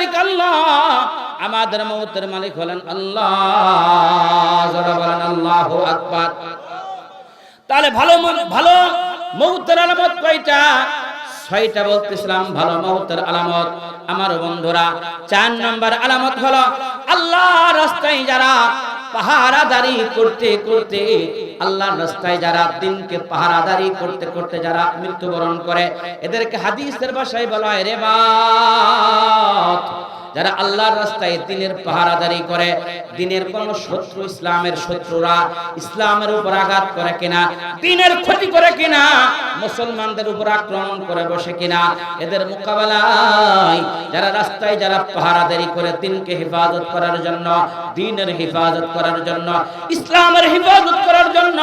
মালিক আল্লাহ, আমাদের মউতের মালিক হলেন আল্লাহ। যারা বলেন আল্লাহু আকবার। তাহলে ভালো ভালো মউতের আলামত কয়টা? 6টা বলতেছিলাম ভালো মউতের আলামত। আমার বন্ধুরা, 4 নম্বর আলামত হলো আল্লাহর রাস্তায় যারা পাহারাদারি করতে করতে, আল্লাহর রাস্তায় যারা দিনকে পাহারাদারি করতে করতে যারা মৃত্যুবরণ করে, এদেরকে হাদিসের ভাষায় বলা হয় রিবাত। যারা আল্লাহর রাস্তায় দিনের পাহারাদারি করে, দিনের কোন শত্রু, ইসলামের শত্রুরা ইসলামের উপর আঘাত করে কিনা, দিনের ক্ষতি করে কিনা, মুসলমানদের উপর আক্রমণ করে বসে কিনা, এদের মোকাবেলায় যারা রাস্তায় যারা পাহারাদারি করে দিনকে হেফাজত করার জন্য, দিনের হেফাজত করার জন্য, ইসলামের হেফাজত করার জন্য,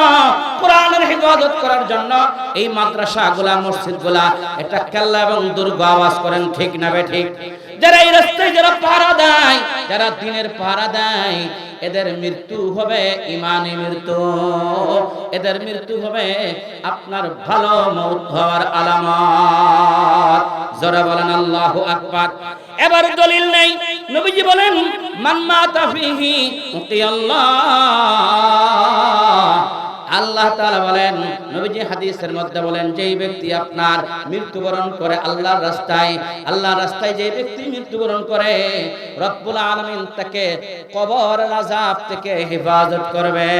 কোরআনের হেফাজত করার জন্য, এই মাদ্রাসাগুলা মসজিদগুলা এটা কেল্লা এবং দুর্গ আওয়াজ করেন, ঠিক না বেঠিক? যারা এই রাস্তায় যারা পাহারা দেয়, যারা দিনের পাহারা দেয়, এদের মৃত্যু হবে ঈমানি মৃত্যু, এদের মৃত্যু হবে আপনার ভালো মওত হওয়ার আলামত। যারা বলেন আল্লাহু আকবার। এবার দলিল নেই, নবীজি বলেন মান মাতা ফিহি উকিয়াল্লাহ। আল্লাহ তাআলা বলেন, নবীজি হাদিসের মধ্যে বলেন, যেই ব্যক্তি আপনার মৃত্যুবরণ করে আল্লাহর রাস্তায়, আল্লাহর রাস্তায় যে ব্যক্তি মৃত্যুবরণ করে, রব্বুল আলামিন তাকে কবরের আযাব থেকে হেফাজত করবেন।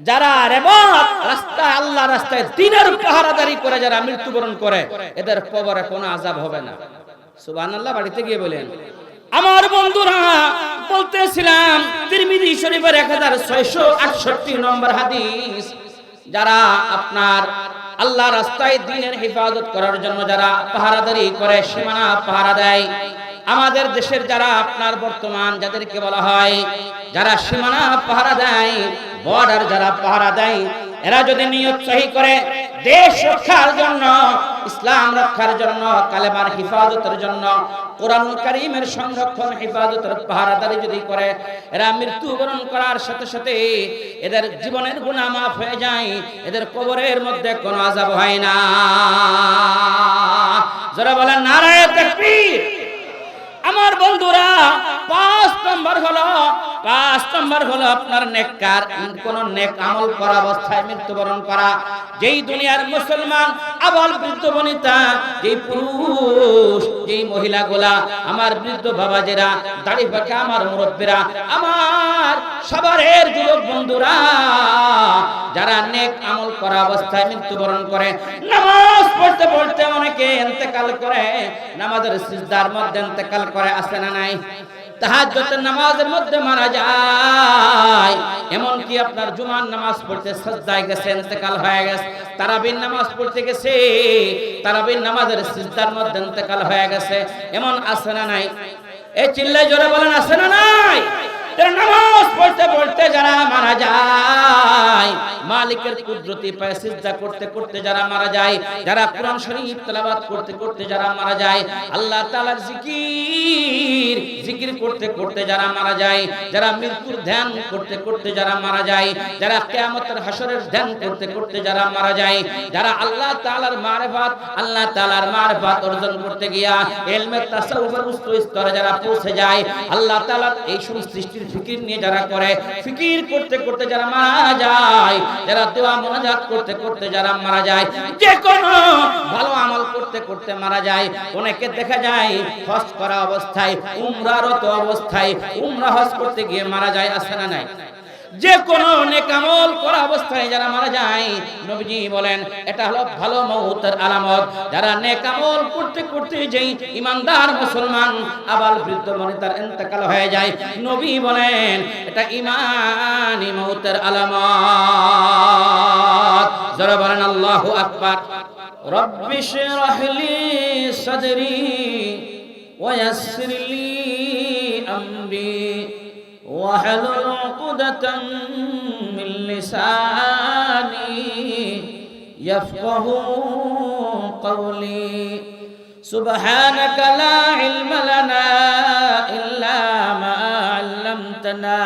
যারা রেবাত রাস্তায়, আল্লাহর রাস্তায় দিনের পাহারাদারি করে যারা মৃত্যুবরণ করে, এদের কবরে কোনো আযাব হবে না। সুবহানাল্লাহ। বাড়িতে গিয়ে বলেন। আমার বন্ধুরা, বলতেছিলাম তিরমিজি শরীফের 1668 নম্বর হাদিস, যারা আপনার আল্লাহ রাস্তায় দ্বীনের হেফাজত করার জন্য যারা পাহারাদারি করে, সীমানা পাহারা দেয়, আমাদের দেশের যারা আপনার বর্তমান যাদেরকে বলা হয় যারা সীমানা পাহারা দেয়, বর্ডার যারা পাহারা দেয়, এরা যদি নিয়ত সহি করে দেশ রক্ষার জন্য, ইসলাম রক্ষার জন্য, কালেমার হেফাজতের জন্য, কোরআনুল কারীমের সংরক্ষণ হেফাজতের পাহারাদারি যদি করে, এরা মৃত্যুবরণ করার সাথে সাথে এদের জীবনের গুনাহ মাফ হয়ে যায়, এদের কবরের মধ্যে কোনো আযাব হয় না। যারা বলেন নারায়ে তাকবীর। আমার বন্ধুরা, 5 নম্বর হলো আপনার নেককার, কোন নেক আমল করা অবস্থায় মৃত্যুবরণ করা। যেই দুনিয়ার মুসলমান আবাল বৃদ্ধ বনিতা, যেই পুরুষ, যেই মহিলাগুলা, আমার বৃদ্ধ বাবাজিরা, দাড়ি পাকা আমার মুরব্বীরা, আমার সবারের যুবক বন্ধুরা, যারা নেক আমল করা অবস্থায় মৃত্যুবরণ করে, নামাজ পড়তে পড়তে অনেকে ইন্তেকাল করে, নামাজের সিজদার মধ্যে ইন্তেকাল করে, আছে না নাই? তাহাজ্জুদের নামাজের মধ্যে মারা যায়, এমন কি আপনার জুমার নামাজ পড়তে সাজদায় গেছে, ইন্তেকাল হয়ে গেছে, তারাবির নামাজ পড়তে গেছে, তারাবির নামাজের সিজদার মধ্যে ইন্তেকাল হয়ে গেছে, এমন আছে না নাই? এই চিল্লায় জোরে বলেন, আছে না নাই? নামাজ পড়তে পড়তে যারা মারা যায়, মালিকের কুদরতি পায়ে সিজদা করতে করতে যারা মারা যায়, যারা কোরআন শরীফ তেলাওয়াত করতে করতে যারা মারা যায়, আল্লাহ তাআলার জিকির করতে করতে যারা মারা যায়, যারা মৃত্যুর ধ্যান করতে করতে যারা মারা যায়, যারা কিয়ামতের হাসরের ধ্যান করতে করতে যারা মারা যায়, যারা আল্লাহ তাআলার মারিফাত অর্জন করতে গিয়া ইলমে তাসাউফের উচ্চ স্তরে যারা পৌঁছে যায়, আল্লাহ তাআলা এই সমস্ত সৃষ্টির ফিকির নিয়ে যারা করে, ফিকির করতে করতে যারা মারা যায়, যারা দোয়া মুনাজাত করতে করতে যারা মারা যায়, যে কোনো ভালো আমল করতে করতে মারা যায়। অনেকে দেখা যায় হজ করা অবস্থায়, উমরারত অবস্থায়, উমরা হজ করতে গিয়ে মারা যায়, আছে না নাই? যে কোনো নেক আমল করা অবস্থায় যারা মারা যায়, নবীজি বলেন এটা হলো ভালো মওতের আলামত। যারা নেক আমল করতে করতে যেই ইমানদার মুসলমান আবাল বৃদ্ধ বনিতার ইন্তেকাল হয়ে যায়, নবী বলেন এটা ঈমানি মওতের আলামত। যারা বলেন আল্লাহু আকবার। রব্বি শরহ লি সাদরি ওয়া ইয়াসসির লি আমরি واحلل عقدة من لساني يفقهوا قولي سبحانك لا علم لنا إلا ما علمتنا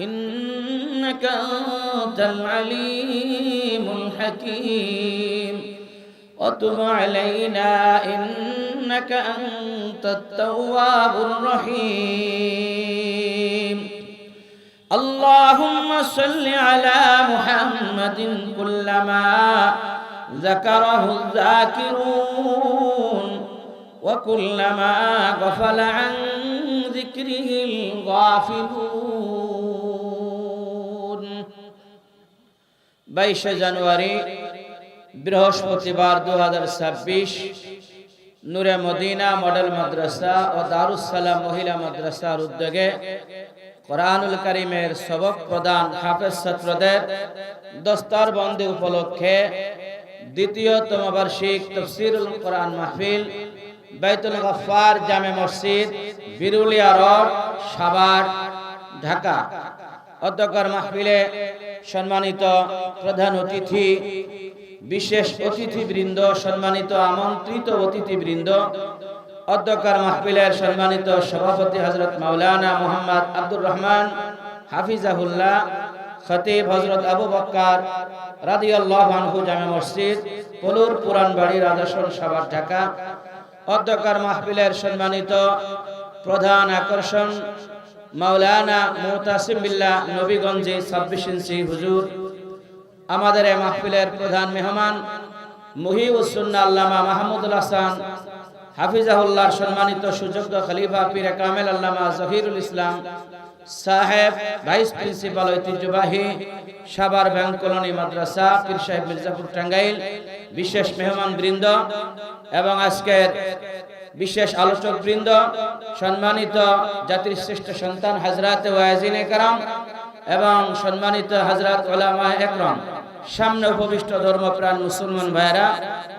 إنك أنت العليم الحكيم وتب علينا إنك أنت التواب الرحيم اللهم صل على محمد كلما ذكره الذاكرون وكلما غفل عن ذكره الغافلون 22 জানুয়ারি বৃহস্পতিবার 2026 নূরে মদিনা মডেল মাদ্রাসা ও দারুস সালাম মহিলা মাদ্রাসার উদ্যোগে কোরআনুল কারীমের সবক প্রদান হাফেজ ছাত্রদের দস্তরবন্দি উপলক্ষে দ্বিতীয়তম বার্ষিক তাফসীরুল কোরআন মাহফিল বাইতুল গফফার জামে মসজিদ বিরুলিয়া রোড সাভার ঢাকা। অধ্যক্ষর মাহফিলে সম্মানিত প্রধান অতিথি, বিশেষ অতিথিবৃন্দ, সম্মানিত আমন্ত্রিত অতিথিবৃন্দ, অধ্যক্ষর মাহফিলের সম্মানিত সভাপতি হযরত মাওলানা মুহাম্মদ আব্দুর রহমান হাফিজাহুল্লাহ, খতিব হযরত আবু বকর রাদিয়াল্লাহু আনহু জামে মসজিদ পলুর পুরানবাড়ি রাজাসন সাভার ঢাকা। অধ্যক্ষর মাহফিলের সম্মানিত প্রধান আকর্ষণ মাওলানা মুতাসিম বিল্লাহ নবীগঞ্জে 26 ইঞ্চি হুজুর। আমাদের এই মাহফিলের প্রধান মেহমান মুহিউস সুন্নাহ আল্লামা মাহমুদুল হাসান হাফিজাহুল্লাহর সম্মানিত সুযোগ্য খলিফা পীর কামেল আল্লামা জহিরুল ইসলাম সাহেব, ভাইস প্রিন্সিপাল ঐতিহ্যবাহী সাভার ব্যাংক কলোনি মাদ্রাসা পীর সাহেব মির্জাপুর টাঙ্গাইল, বিশেষ মেহমান বৃন্দ এবং আজকের বিশেষ আলোচক বৃন্দ, সম্মানিত জাতির শ্রেষ্ঠ সন্তান হযরত ওয়াজিনে کرام এবং সম্মানিত হযরত উলামা একরাম, সামনে উপবিষ্ট ধর্মপ্রাণ মুসলমান ভাইরা,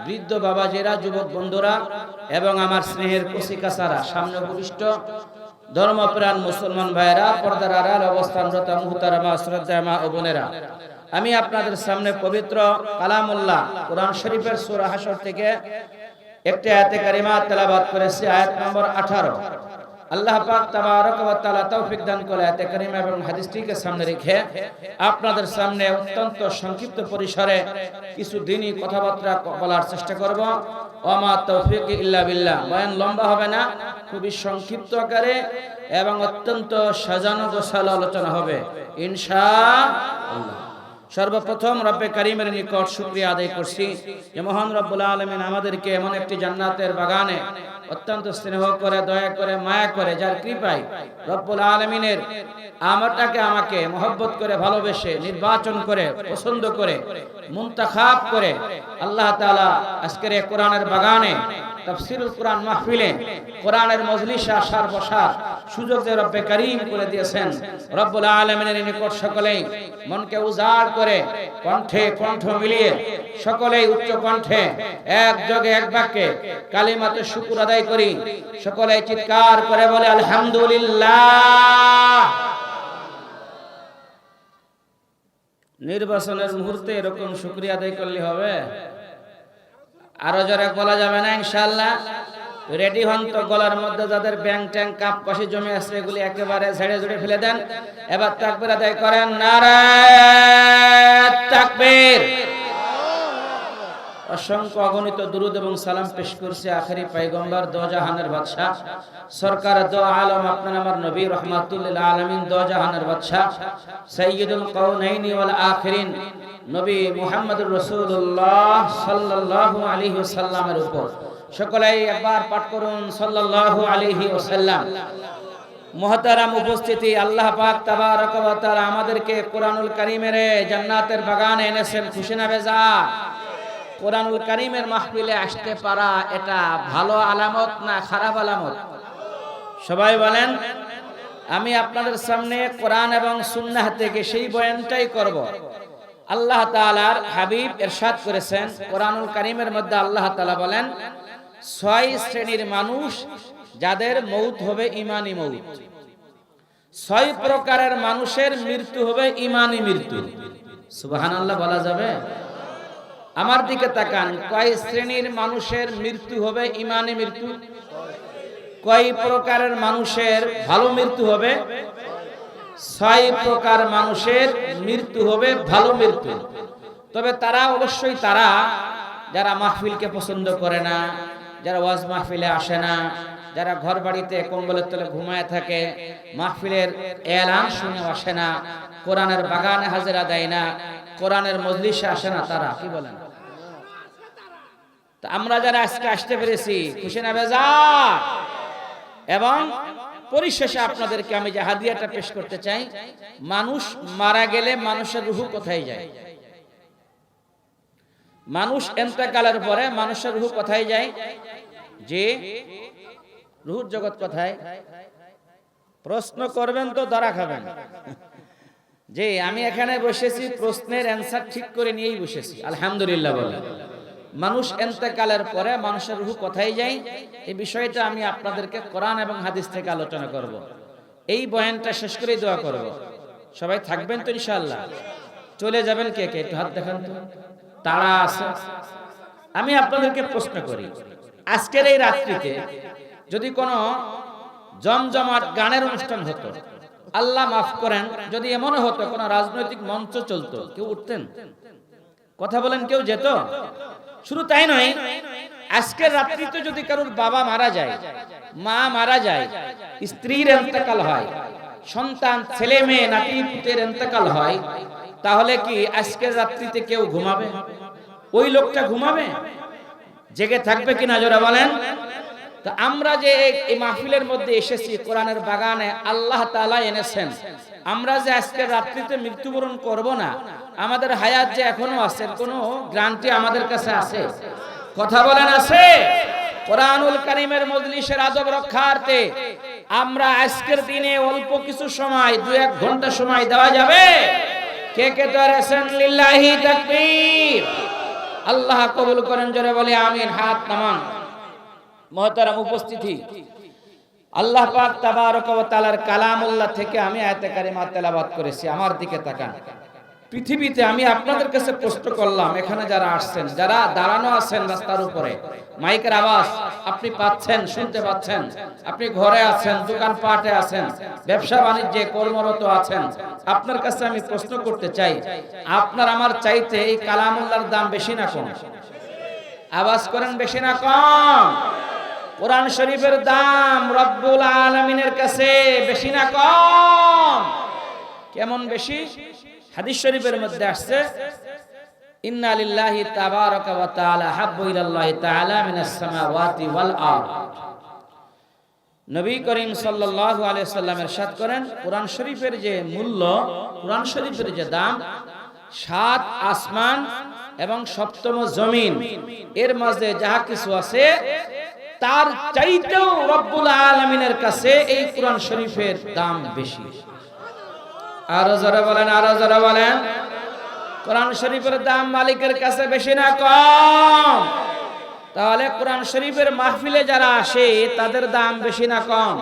বৃদ্ধ বাবাজিরা, যুবক বন্ধুরা এবং আমার স্নেহের কচিকাচারা, সামনে উপবিষ্ট ধর্মপ্রাণ মুসলমান ভাইরা, পর্দার আড়াল অবস্থানরত মুহতারামা শ্রদ্ধামা ও বোনেরা, আমি আপনাদের সামনে পবিত্র কালামুল্লাহ কোরআন শরীফের সূরা হাশর থেকে একটি আয়াতে কারিমা তেলাওয়াত করেছি, আয়াত নম্বর 18। আল্লাহ পাক তাবারক ওয়া তাআলা তৌফিক দান করে আয়াতে কারিমা এবং হাদিসটিকে সামনে রেখে আপনাদের সামনে অত্যন্ত সংক্ষিপ্ত পরিসরে কিছু দ্বীনি কথাবার্তা বলার চেষ্টা করব। ওমা তৌফিক ইল্লা বিল্লাহ। বয়ান লম্বা হবে না, খুবই সংক্ষিপ্ত আকারে এবং অত্যন্ত সাজানো গোছালো আলোচনা হবে ইনশাআল্লাহ। সর্বপ্রথম রব্বে কারীমের নিকট শুকরিয়া আদায় করছি যে মহান রব্বুল আলামিন আমাদেরকে এমন একটি জান্নাতের বাগানে অত্যন্ত স্নেহ করে, দয়া করে, মায়া করে, যার কৃপায় রব্বুল আলামিনের আমাকে মহব্বত করে, ভালোবেসে, নির্বাচন করে, পছন্দ করে, মুনতাখাব করে আল্লাহ তাআলা আজকের এই কোরআনের বাগানে তাফসীরুল কোরআন মাহফিলে কোরআনের মজলিসে আসার বসার সুযোগ যে রব্বে কারীম করে দিয়েছেন। রব্বুল আলামিনের নিকট সকলেই মনকে উজাড় করে, কণ্ঠে কণ্ঠ মিলিয়ে সকলেই উচ্চ কণ্ঠে একযোগে এক বাক্যে কালিমাতে শুকর আদায় করি। সকলেই চিৎকার করে বলে আলহামদুলিল্লাহ। নির্বাচনের মুহূর্তে এরকম শুকরিয়া আদায় করলে হবে? আরো জোরে বলা যাবে না ইনশাআল্লাহ? রেডি হন তো। গলার মধ্যে যাদের ব্যাং ট্যাং কাপ কষে জমে আছে এগুলি একেবারে ঝেড়ে ঝুড়ে ফেলে দেন। এবার তাকবীর আদায় করেন, নারায়ে তাকবীর। অসংখ্য অগণিত দুরূদ এবং সালাম পেশ করছে আখেরি পয়গম্বর, দো জাহানের বাদশা, সরকার দো আলম, আপনার আমার নবী রাহমাতুল লিল আলামিন, দো জাহানের বাদশা, সাইয়্যিদুল কাউনাইনি ওয়াল আখিরিন নবী মুহাম্মদুর রাসূলুল্লাহ সাল্লাল্লাহু আলাইহি ওয়াসাল্লামের উপর। সকলেই একবার পাঠ করুন সাল্লাল্লাহু আলাইহি ওয়াসাল্লাম। মুহতারাম উপস্থিতি, আল্লাহ পাক তাবারক ওয়া তাআলা আমাদেরকে কোরআনুল কারীমের জান্নাতের বাগানে এনেছেন, খুশি না বেজার? কোরআনুল কারীমের মাহফিলে আসতে পারা এটা ভালো আলামত না খারাপ আলামত? সবাই বলেন। আমি আপনাদের সামনে কোরআন এবং সুন্নাহ থেকে সেই বয়ানটাই করব। আল্লাহ তাআলার হাবিব ইরশাদ করেছেন কোরআনুল কারীমের মধ্যে, আল্লাহ তাআলা বলেন 6 শ্রেণীর মানুষ যাদের মৌত হবে ঈমানি মৌত। 6 প্রকারের মানুষের মৃত্যু হবে ঈমানি মৃত্যু। সুবহানাল্লাহ বলা যাবে? আমার দিকে তাকান, কয় শ্রেণীর মানুষের মৃত্যু হবে ঈমানি মৃত্যু? কয় প্রকারের মানুষের ভালো মৃত্যু হবে? 6 প্রকার মানুষের মৃত্যু হবে ভালো মৃত্যু। তবে তারা অবশ্যই তারা যারা মাহফিলকে পছন্দ করে না, যারা ওয়াজ মাহফিলে আসে না, যারা ঘর বাড়িতে কম্বলের তলে ঘুমায় থাকে, মাহফিলের এলান শুনে আসে না, কোরআনের বাগানে হাজিরা দেয় না, কোরআনের মজলিসে আসে না, তারা কি বলেন? তা আমরা যারা আজকে আসতে পেরেছি খুশি না বেজার? এবং পরিশেষে আপনাদেরকে আমি যে হাদিয়াটা পেশ করতে চাই, মানুষ মারা গেলে মানুষের রূহ কোথায় যায়? মানুষ ইন্তেকালের পরে মানুষের রূহ কোথায় যায়? যে রূহের জগৎ কোথায়? প্রশ্ন করবেন তো ধরা খাবেন। যে আমি এখানে বসেছি প্রশ্নের অ্যানসার ঠিক করে নিয়েই বসেছি, আলহামদুলিল্লাহ বলে। মানুষ ইন্তেকালের পরে মানুষের রূহ কোথায় যায়, এই বিষয়টা আমি আপনাদেরকে কোরআন এবং হাদিস থেকে আলোচনা করব। এই বয়ানটা শেষ করেই দোয়া করব। সবাই থাকবেন তো ইনশাআল্লাহ? চলে যাবেন কে কে? একটু হাত দেখান তো, তারা আছে। আমি আপনাদেরকে প্রশ্ন করি, আজকের এই রাত্রিতে যদি কোনো জমজমাট গানের অনুষ্ঠান হতো, আল্লাহ মাফ করেন, যদি এমন হতো কোন রাজনৈতিক মঞ্চ চলতো, কেউ উঠতেন? কথা বলেন, কেউ যেত? শুধু তাই নয়, আজকের রাত্রিতে যদি কারোর বাবা মারা যায়, মা মারা যায়, স্ত্রীর ইন্তেকাল হয়, সন্তান ছেলে মেয়ে নাতি পুতের ইন্তেকাল হয়, তাহলে কি আজকের রাত্রিতে কেউ ঘুমাবে? ওই লোকটা ঘুমাবে? জেগে থাকবে কিনা জোরে বলেন? তো আমরা যে এই মাহফিলের মধ্যে এসেছি, কোরআনের বাগানে আল্লাহ তাআলা এনেছেন, আমরা যে আজকের রাত্রিতে মৃত্যুবরণ করব না, আমাদের হায়াত যে এখনো আছে, কোনো গ্যারান্টি আমাদের কাছে আছে? কথা বলেন, আছে? কোরআনুল কারীমের মজলিসের আদব রক্ষার্থে আমরা আজকের দিনে অল্প কিছু সময়, 2-1 ঘন্টা সময় দেওয়া যাবে? কে কে তৈরি আছেন? লিল্লাহি তাকবীর। আল্লাহ কবুল করেন, জোরে বলে আমিন। হাত নামান। মুহতারাম উপস্থিতি, আল্লাহ পাক তাবারক ওয়া তাআলার কালামুল্লাহ থেকে আমি আয়াতে কারিমা তেলাওয়াত করেছি। আমার দিকে তাকান। পৃথিবীতে আমি আপনাদের কাছে প্রশ্ন করলাম, এখানে যারা আসছেন, যারা দাঁড়ানো আছেন রাস্তার উপরে, মাইকের আওয়াজ আপনি পাচ্ছেন, শুনতে পাচ্ছেন, আপনি ঘরে আছেন, দোকানপাটে আছেন, ব্যবসা বাণিজ্যে কর্মরত আছেন, আপনার কাছে আমি প্রশ্ন করতে চাই, আপনার আমার চাইতে এই কালামুল্লাহর দাম বেশি না কম? আওয়াজ করেন, বেশি না কম? কোরআন শরীফের দাম রব্বুল আলামিনের কাছে বেশি না কম? কেমন বেশি? হাদিস শরীফের মধ্যে আসছে, ইন্না লিল্লাহি তাবারাকা ওয়া তাআলা হাব্বু ইলাল্লাহি তাআলা মিনাস সামাওয়াতি ওয়াল আরদ। নবী করিম সাল্লাল্লাহু আলাইহি সাল্লাম ইরশাদ করেন, কোরআন শরীফের যে মূল্য, কোরআন শরীফের যে দাম, 7 আসমান এবং 7ম জমিন এর মাঝে যাহা কিছু আছে তার চাইতেও রব্বুল আলামিনের কাছে এই কোরআন শরীফের দাম বেশি। আরো যারা বলেন, আরো যারা বলেন, কোরআন শরীফের দাম মালিকের কাছে বেশি না কম? তাহলে কোরআন শরীফের মাহফিলে যারা আসে তাদের দাম বেশি না কম?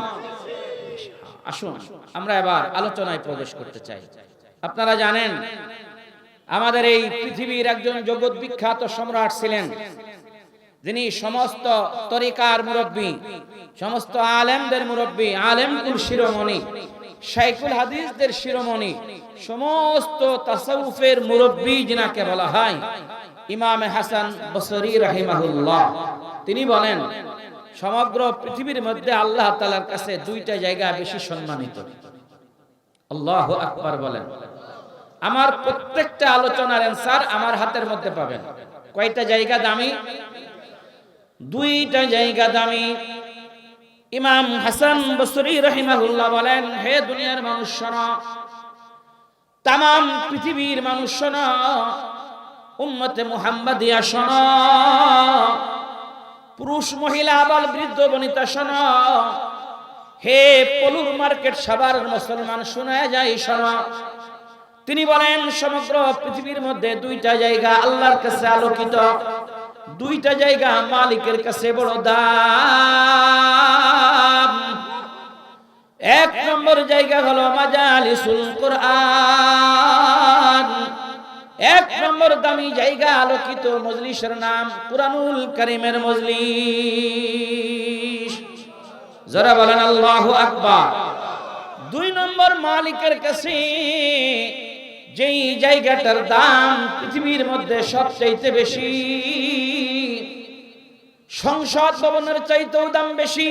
আসুন আমরা এবার আলোচনায় প্রবেশ করতে চাই। আপনারা জানেন আমাদের এই পৃথিবীর একজন জগৎ বিখ্যাত সম্রাট ছিলেন, যিনি সমস্ত তরিকার মুরব্বী, সমস্ত আলেমদের মুরব্বী, আলেমকুল শিরোমণি, শাইখুল হাদিসদের শিরোমণি, সমস্ত তাসাউফের মুরব্বী যিনাকে বলা হয় ইমাম হাসান বসরি রাহিমাহুল্লাহ। তিনি বলেন, সমগ্র পৃথিবীর মধ্যে আল্লাহ তাআলার কাছে 2টা জায়গা বেশি সম্মানিত। আল্লাহু আকবার বলেন। আমার প্রত্যেকটা আলোচনার অ্যানসার আমার হাতের মধ্যে পাবেন। কয়টা জায়গা দামি? 2টা জায়গা দামি। ইমাম হাসান বসরি রাহিমাহুল্লাহ বলেন, হে দুনিয়ার মানুষ শোনো, তামাম পৃথিবীর মানুষ শোনো, উম্মতে মুহাম্মাদিয়া শোনো, পুরুষ মহিলা আবাল বৃদ্ধ বনিতা শোনো, হে পলুর মার্কেট সাভার মুসলমান শোনা যায় শোনো। তিনি বলেন, সমগ্র পৃথিবীর মধ্যে 2টা জায়গা আল্লাহর কাছে আলোকিত, 2টা জায়গা মালিকের কাছে বড় দাম। 1 নম্বর জায়গা হলো মাজালিসুল কোরআন। 1 নম্বর দামি জায়গা আলোকিত মজলিসের নাম কুরআনুল কারীমের মজলিস। যারা বলেন আল্লাহু আকবার। 2 নম্বর মালিকের কাছে যেই জায়গাটার দাম পৃথিবীর মধ্যে সবচাইতে বেশি, সংসদ ভবনের চাইতেও দাম বেশি,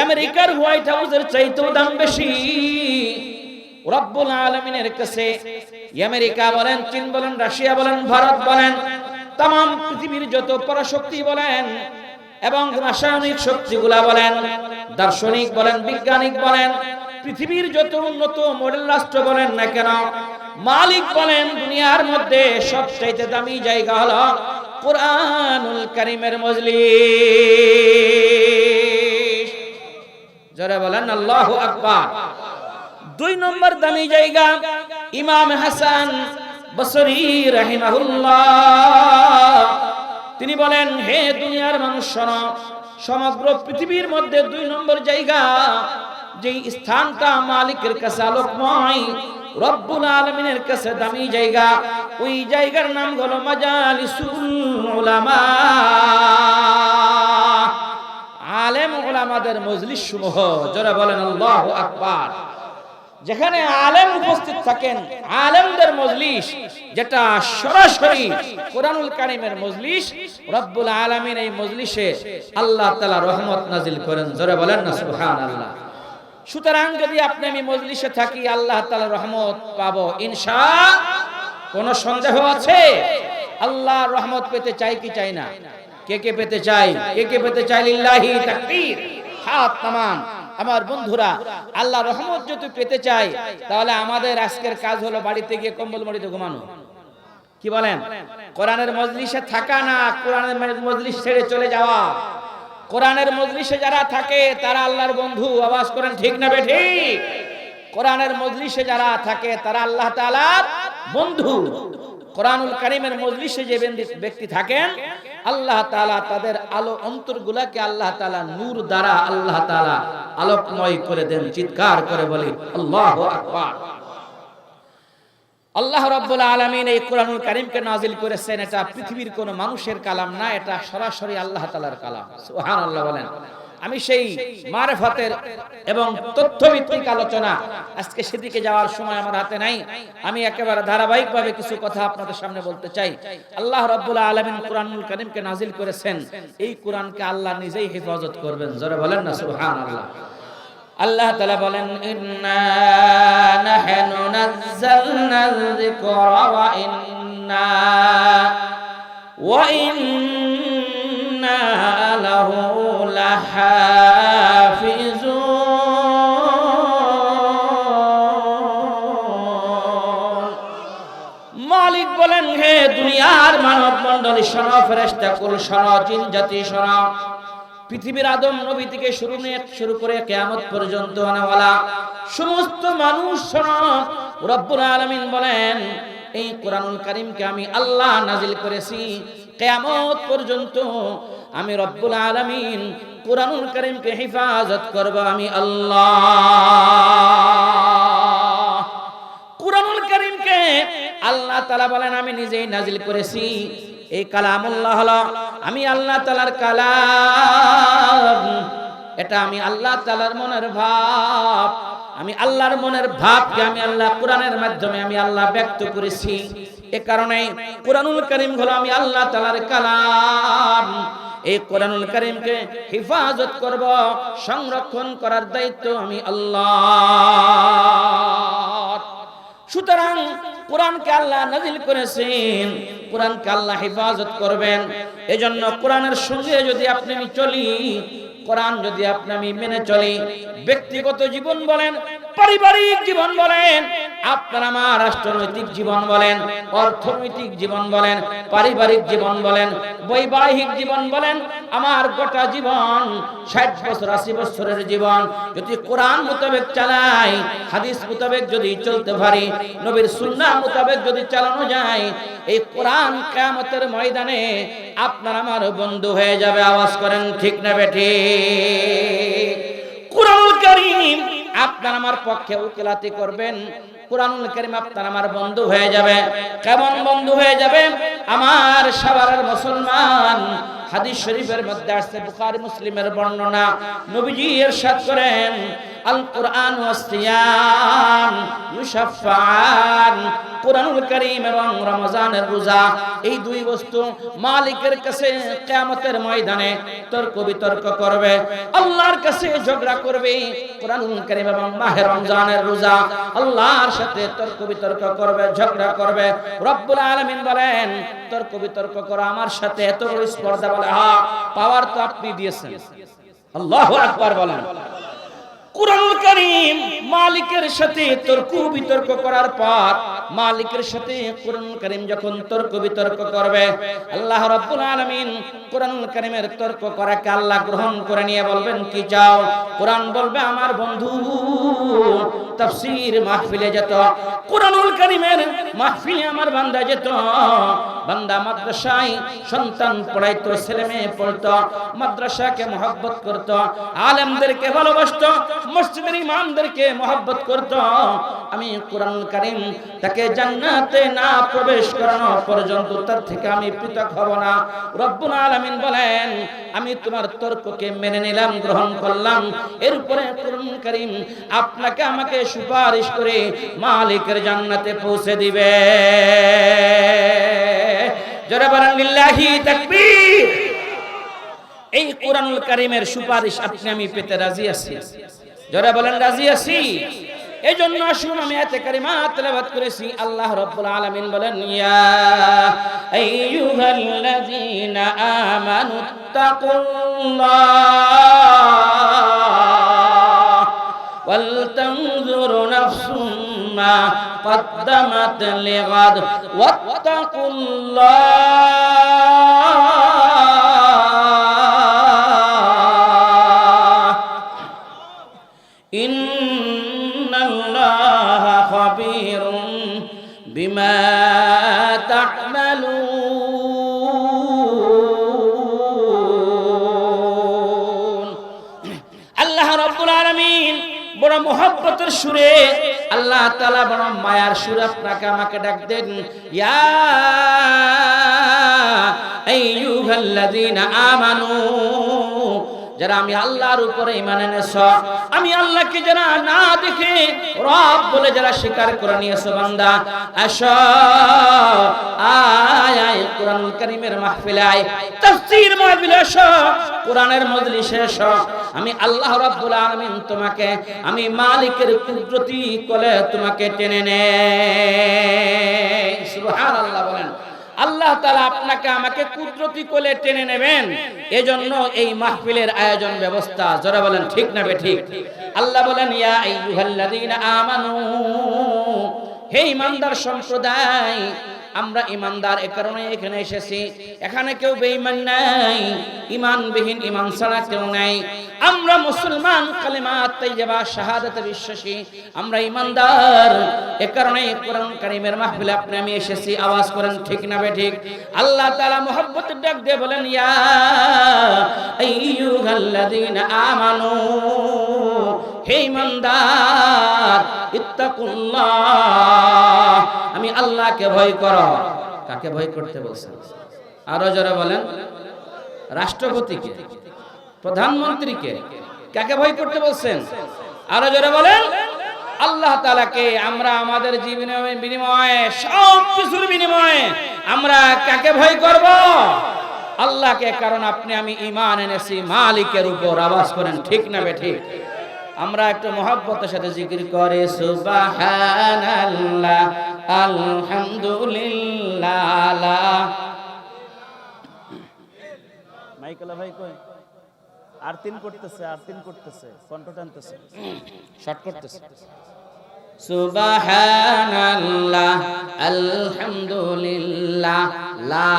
আমেরিকার হোয়াইট হাউসের চাইতেও দাম বেশি, রব্বুল আলামিনের কাছে আমেরিকা বলেন, চীন বলেন, রাশিয়া বলেন, ভারত বলেন, তাম পৃথিবীর যত পরাশক্তি বলেন এবং রাসায়নিক শক্তিগুলা বলেন, দার্শনিক বলেন, বিজ্ঞানিক বলেন, পৃথিবীর যত উন্নত মডেল রাষ্ট্র বলেন না কেন, মালিক বলেন দুনিয়ার মধ্যে সবচাইতে দামি জায়গা হলো কুরআনুল কারীমের মজলিস। যারা বলেন আল্লাহু আকবার। 2 নম্বর দামি জায়গা ইমাম হাসান বসরি রাহিমাহুল্লাহ, তিনি বলেন, হে দুনিয়ার মানুষ শোনো, সমগ্র পৃথিবীর মধ্যে 2 নম্বর জায়গা, যেই স্থানটা মালিকের কাছে আলোকময়, রব্বুল আলামিনের কাছে দামি জায়গা, ওই জায়গার নাম হলো মাজালিসুল উলামা, আলেম উলামাদের মজলিস সমূহ। যারা বলেন আল্লাহু আকবার। যেখানে আলেম উপস্থিত থাকেন, আলেমদের মজলিস, যেটা সরাসরি কোরআনুল কারীমের মজলিস, রব্বুল আলামিন এই মজলিসে আল্লাহ তাআলা রহমত নাজিল করেন। যারা বলেন না সুবহানাল্লাহ। সুতরাং যদি আপনি আমি মজলিসে থাকি, আল্লাহ তাআলার রহমত পাবো ইনশাআল্লাহ। কোন সন্দেহ আছে? আল্লাহর রহমত পেতে চাই কি চাই না? কে কে পেতে চাই? কে কে পেতে চাই? লিল্লাহি তাকবীর, হাত নামান। আমার বন্ধুরা, আল্লাহর রহমত যদি পেতে চাই, তাহলে আমাদের আজকের কাজ হলো বাড়িতে গিয়ে কম্বল মুড়িতে ঘুমানো। কি বলেন? কোরআনের মজলিসে থাকা না, কোরআনের মজলিস ছেড়ে চলে যাওয়া। কোরআনের মজলিসে যারা থাকে তারা আল্লাহর বন্ধু। আওয়াজ করেন ঠিক না বেঠিক? কোরআনের মজলিসে যারা থাকে তারা আল্লাহ তাআলার বন্ধু। কোরআনুল কারীমের মজলিসে যে ব্যক্তি থাকেন, আল্লাহ তাআলা তাদের আলো অন্তরগুলাকে আল্লাহ তাআলা নূর দ্বারা আল্লাহ তাআলা আলোকময় করে দেন। চিৎকার করে বলি আল্লাহু আকবার। আল্লাহ রাব্বুল আলামিন এই কোরআনুল কারীমকে নাজিল করেছেন। এটা পৃথিবীর কোন মানুষের কালাম না, এটা সরাসরি আল্লাহ তাআলার কালাম। সুবহানাল্লাহ বলেন। আমি সেই মারিফাতের এবং তথ্যভিত্তিক আলোচনা, আজকে সেদিকে যাওয়ার সময় আমার হাতে নাই। আমি একেবারে ধারাবাহিকভাবে কিছু কথা আপনাদের সামনে বলতে চাই। আল্লাহ রাব্বুল আলামিন কোরআনুল কারীমকে নাজিল করেছেন, এই কোরআনকে আল্লাহ নিজেই হেফাজত করবেন। জোরে বলেন না সুবহানাল্লাহ। আল্লাহ তাআলা বলেন, ইন্না নাহনু নাযালনাল যিকরা ওয়া ইন্না লাহু লাহাফিজুন। মালিক বলেন, হে দুনিয়ার মানব মণ্ডলী শোনো, ফেরেশতা কুল শোনো, জিন জাতি শোনো, পৃথিবীর আদম নবী থেকে শুরু করে কিয়ামত পর্যন্ত আনাওয়ালা সমস্ত মানুষ শোনো। রব্বুল আলামিন বলেন, এই কোরআনুল কারীমকে আমি আল্লাহ নাজিল করেছি। কিয়ামত পর্যন্ত আমি রব্বুল আলামিন কোরআনুল কারীমকে হেফাজত করব আমি আল্লাহ। কোরআনুল কারীমকে আল্লাহ তাআলা বলেন, আমি নিজেই নাজিল করেছি। এই কালামুল্লাহ হলো আমি আল্লাহ তাআলার কালাম। এটা আমি আল্লাহ তাআলার মনের ভাব। আমি আল্লাহর মনের ভাবকে আমি আল্লাহ কোরআনের মাধ্যমে আমি আল্লাহ ব্যক্ত করেছি। এ কারণে কোরআনুল কারীম হলো আমি আল্লাহ তাআলার কালাম। এই কোরআনুল কারীমকে হেফাজত করব, সংরক্ষণ করার দায়িত্ব আমি আল্লাহ। সুতরাং কোরআনকে আল্লাহ নাজিল করেছেন, কোরআনকে আল্লাহ হেফাজত করবেন। এজন্য কোরআনের সঙ্গে যদি আপনি আমি চলি, কোরআন যদি আপনি আমি মেনে চলি, ব্যক্তিগত জীবন বলেন, পারিবারিক জীবন বলেন, আপনার আমার রাষ্ট্রনৈতিক জীবন বলেন, অর্থনৈতিক জীবন বলেন, পারিবারিক জীবন বলেন, বৈবাহিক জীবন বলেন, আমার গোটা জীবন 60 বছর 80 বছরের জীবন যদি কোরআন মোতাবেক চালাই, হাদিস মোতাবেক যদি চলতে পারি, নবীর সুন্নাহ মোতাবেক যদি চালানো যায়, এই কোরআন কিয়ামতের ময়দানে আপনার আমার বন্ধু হয়ে যাবে। আওয়াজ করেন ঠিক না বেঠিক? কোরআনুল কারীম আপনার আমার পক্ষে উকিলাতি করবেন। কোরআনুল কারীম আপনার আমার বন্ধু হয়ে যাবে। কেমন বন্ধু হয়ে যাবে? আমার সাভারের মুসলমান। হাদিস শরীফের মধ্যে আছে, বুখারী মুসলিমের বর্ণনা, নবীজি ইরশাদ করেন, আল কোরআন ওয়াস সিয়াম ইউশাফাআন। কোরআনুল কারীম এবং রমজানের রোজা, এই দুই বস্তু মালিকের কাছে কিয়ামতের ময়দানে তর্ক বিতর্ক করবে, আল্লাহর কাছে ঝগড়া করবে। কোরআনুল কারীম এবং মাহে রমজানের রোজা আল্লাহর সাথে তর্ক বিতর্ক করবে, ঝগড়া করবে। রব্বুল আলামিন বলেন, তর্ক বিতর্ক করা আমার সাথে এত বড় স্পর্ধা, বলে হ্যাঁ, পাওয়ার তো আপনি দিয়েছেন। আল্লাহু আকবার বলেন। কুরআনুল কারীম মালিকের সাথে তর্ক বিতর্ক করার পর, মালিকের সাথে কুরআনুল কারীম যখন তর্ক বিতর্ক করবে, আল্লাহ রাব্বুল আলামিন কুরআনুল কারীমের তর্ক করাকে আল্লাহ গ্রহণ করে নিয়ে বলবেন, কি চাও? কুরআন বলবে, আমার বন্ধু তাফসীর মাহফিলে যেত, কুরআনুল কারীমের মাহফিলে আমার বান্দা যেত, বান্দা মাদ্রাসায় সন্তান পড়াইতো, ছেলে মেয়ে পড়তো, মাদ্রাসাকে মহব্বত করত, আলেমদেরকে ভালোবাসতো, মসজিদের ইমামদেরকে মহব্বত করত। আমি কুরআনুল কারীম তাকে জান্নাতে না প্রবেশ করানো পর্যন্ত তার থেকে আমি পৃথক হব না। রব্বুল আলামিন বলেন, আমি তোমার তর্ককে মেনে নিলাম, গ্রহণ করলাম। এরপরে কুরআনুল কারীম আপনাকে আমাকে সুপারিশ করে মালিকের জান্নাতে পৌঁছে দিবে। জোরে বলেন লিল্লাহি তাকবীর। এই কুরআনুল কারীমের সুপারিশ আপনি আমি পেতে রাজি আছি? জোরে বলেন রাজি আছি। এই জন্য আসুন আমি আয়াতে কারিমা তেলাওয়াত করেছি। আল্লাহ রাব্বুল আলামিন বলেন, ইয়া আইয়ুহাল্লাযীনা আমানুত্তাকুল্লাহ ওয়াল তানজুর নাফসুম মা قدمت لغد واتقوا الله إن الله خبير بما تعملون। আল্লাহ রাব্বুল আলামিন বড় মুহাব্বতের সুরে, আল্লাহ তাআলা বড় মায়ার সুরে আপনাকে আমাকে ডাক দেন, ইয়া আইয়ুহাল্লাযীনা আমানু, যারা আমি আল্লাহর উপরে ঈমান এনেছো, আমি আল্লাহকে যারা না দেখে রব বলে যারা স্বীকার করে নিয়েছো, বান্দা আসো, আয় আয় কুরআনুল কারীমের মাহফিলে আয়, তাফসীর মাহফিলে আসো, কোরআনের মজলিসে আসো। আমি আল্লাহ রাব্বুল আলামিন তোমাকে, আমি মালিকের কুদরতি কোলে তোমাকে টেনে নেই। সুবহানাল্লাহ বলেন। আল্লাহ তাআলা আপনাকে আমাকে কুদরতি কোলে টেনে নেবেন, এজন্য এই মাহফিলের আয়োজন ব্যবস্থা। যারা বলেন ঠিক না বেঠিক? আল্লাহ বলেন, ইয়া আইয়ুহাল্লাযীনা আমানু, হে ঈমানদার সম্প্রদায়, আমরা ঈমানদার এ কারণে এখানে এসেছি, এখানে কেউ বেঈমান নাই, ঈমানবিহীন, ঈমান ছাড়া কেউ নাই। আমরা মুসলমান, কালিমা তাইয়্যিবা শাহাদাতে বিশ্বাসী, আমরা ঈমানদার। এ কারণে কোরআন কারীমের মাহফিলে আপনি আমি এসেছি। আওয়াজ করেন ঠিক না বেঠিক? আল্লাহ তাআলা মুহাব্বতের ডাক দিয়ে বলেন, ইয়া আইয়ুহাল্লাযীনা আমানু, হে ঈমানদার, ইত্তাকুল্লাহ, আমি আল্লাহকে ভয় করো। কাকে ভয় করতে বলছেন? আরো যারা বলেন, রাষ্ট্রপতিকে, প্রধানমন্ত্রীকে, কাকে ভয় করতে বলছেন? আরো যারা বলেন, আল্লাহ তাআলাকে। আমরা আমাদের জীবনের বিনিময়ে, সব কিছুর বিনিময়ে আমরা কাকে ভয় করব? আল্লাহকে। কারণ আপনি আমি ঈমান এনেছি মালিকের উপর। আওয়াজ করেন ঠিক না বেঠিক? আমরা একটু মহব্বতের সাথে জিকির করে, সুবহানাল্লাহ, আলহামদুলিল্লাহ। মাইকেলা ভাই কই? আর তিন করতেছে, আর তিন করতেছে, কণ্ঠ টানতেছে, শর্ট করতেছে। সুবহানাল্লাহ, আলহামদুলিল্লাহ, লা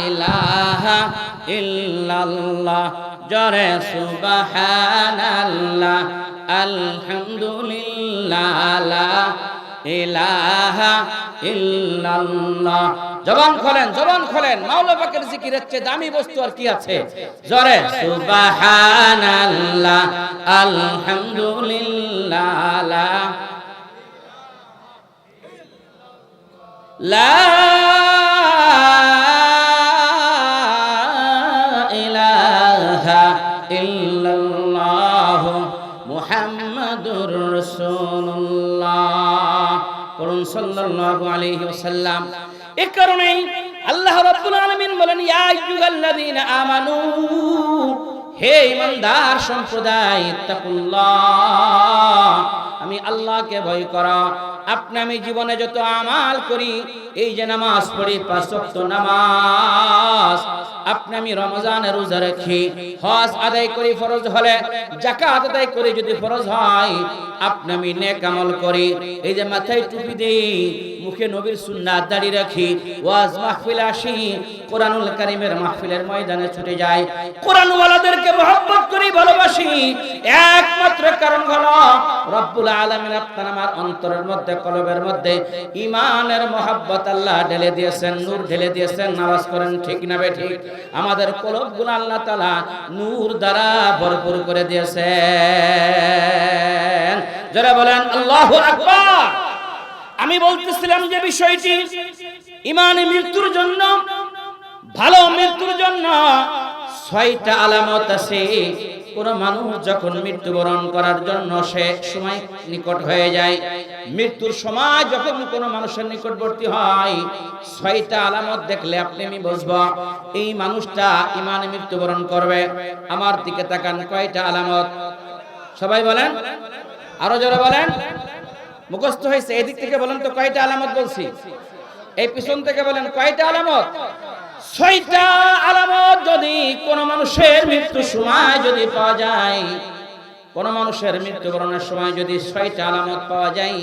ইলাহা ইল্লাল্লাহ। জরে সুবহানাল্লাহ, আলহামদুলিল্লাহ, লা ইলাহা ইল্লাল্লাহ। জবান খোলেন, জবান খোলেন। মাওলা পাকের জিকিরের চেয়ে দামি বস্তু আর কি আছে? জরে সুবহানাল্লাহ, আলহামদুলিল্লাহ, লা ইলাহা ইল্লাল্লাহ মুহাম্মাদুর রাসূলুল্লাহ। করুন সাল্লাল্লাহু আলাইহি ওয়াসাল্লাম। এই কারণেই আল্লাহ রাব্বুল আলামিন বলেন, ইয়া আইয়ুহাল্লাযীনা আমানু, হে ঈমানদার সম্প্রদায়, ইত্তাকুল্লাহ, আমি আল্লাহকে ভয় করো। আপনি আমি জীবনে যত আমাল করি, এই যে নামাজ পড়ি 5 ওয়াক্ত নামাজ, আপনি আমি রমজানের রোজা রাখি, হজ আদায় করি ফরজ হলে, যাকাত আদায় করি যদি ফরজ হয়, আপনি আমি নেক আমল করি, এই যে মাথায় টুপি দেই, মুখে নবীর সুন্নাত দাড়ি রাখি, ওয়াজ মাহফিল আসি, কোরআনুল কারীমের মাহফিলের ময়দানে ছুটে যাই, কোরআনওয়ালাদেরকে মহব্বত করি, ভালোবাসি, একমাত্র কারণ হলো রব্বুল আলামিন আপনার আমার অন্তরের মধ্যে, কলবের মধ্যে ঈমানের মহব্বত আল্লাহ ঢেলে দিয়েছেন, নূর ঢেলে দিয়েছেন। নামাজ করেন ঠিক না বেঠিক? আমাদের কলবগুলো আল্লাহ তাআলা নূর দ্বারা ভরপুর করে দিয়েছেন। যারা বলেন আল্লাহু আকবার। আমি বলতেছিলাম যে বিষয়টি ঈমানে মৃত্যুর জন্য, ভালো মৃত্যুর জন্য 6টা আলামত আছে। কোন মানুষ যখন মৃত্যুবরণ করার জন্য সে সময় নিকট হয়ে যায়, মৃত্যুর সময় যখন কোন মানুষের নিকটবর্তী হয়, 6টা আলামত দেখলে আপনি আমি বুঝবো এই মানুষটা ঈমানে মৃত্যুবরণ করবে। আমার দিকে তাকান, কয়টা আলামত? সবাই বলেন, আরো যারা বলেন, মুখস্থ হয়েছে? এদিক থেকে বলেন তো কয়টা আলামত বলছি, এই পিছন থেকে বলেন কয়টা আলামত? 6টা আলামত যদি কোন মানুষের মৃত্যুর সময় যদি পাওয়া যায়, কোন মানুষের মৃত্যুবরণের সময় যদি 6টা আলামত পাওয়া যায়,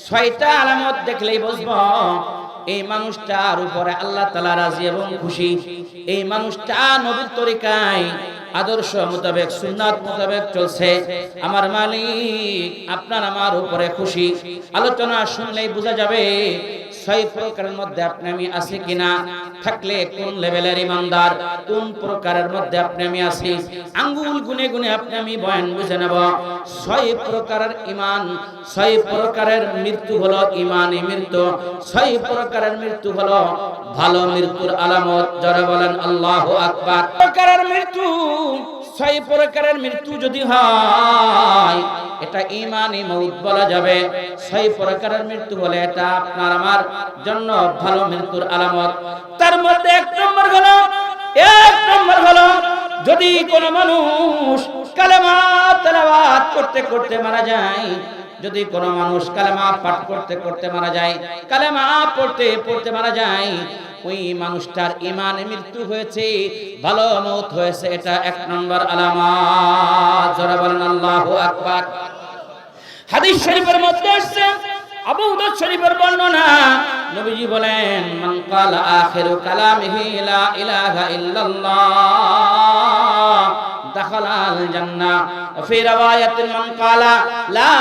6টা আলামত দেখলেই বুঝবো এই মানুষটার উপরে আল্লাহ তাআলা রাজি এবং খুশি। এই মানুষটা নবীর তরিকায়, আদর্শ মোতাবেক, সুন্নাত মোতাবেক চলছে। আমার মালিক আপনার আমার উপরে খুশি। আলোচনা শুনলেই বোঝা যাবে 6 প্রকারের মধ্যে আপনি আমি আছি কিনা, থাকলে কোন লেভেলের ইমানদার, কোন প্রকারের মধ্যে আপনি আমি আছি, আঙ্গুল গুনে গুনে আপনি আমি বয়ান বুঝে নেব। 6 প্রকারের ঈমান, 6 প্রকারের মৃত্যু হলো ঈমানি মৃত্যু, 6 প্রকারের মৃত্যু হলো ভালো মৃত্যুর আলামত। যারা বলেন আল্লাহু আকবার। প্রকারের মৃত্যু, 6 প্রকারের মৃত্যু যদি হয়, এটা ঈমানি মউত বলা যাবে। 6 প্রকারের মৃত্যু হলে এটা আপনার আমার জন্য ভালো মৃত্যুর আলামত। তার মধ্যে 1 নম্বর হলো যদি কোন মানুষ কালেমা তেলাওয়াত করতে করতে মারা যায়, যদি কোন মানুষ কালেমা পাঠ করতে করতে মারা যায়, কালেমা পড়তে পড়তে মারা যায়, ওই মানুষটার ঈমানে মৃত্যু হয়েছে, ভালো মওত হয়েছে। এটা 1 নম্বর আলামত। যারা বলেন আল্লাহু আকবার। হাদিস শরীফের মধ্যে আসছে, আবু দাউদ শরীফের বর্ণনা, নবীজি বলেন, মান ক্বালা আখিরু কালামিহি লা ইলাহা ইল্লাল্লাহ দাখালাল জান্নাহ। ওয়া ফি riwayatin মান ক্বালা লা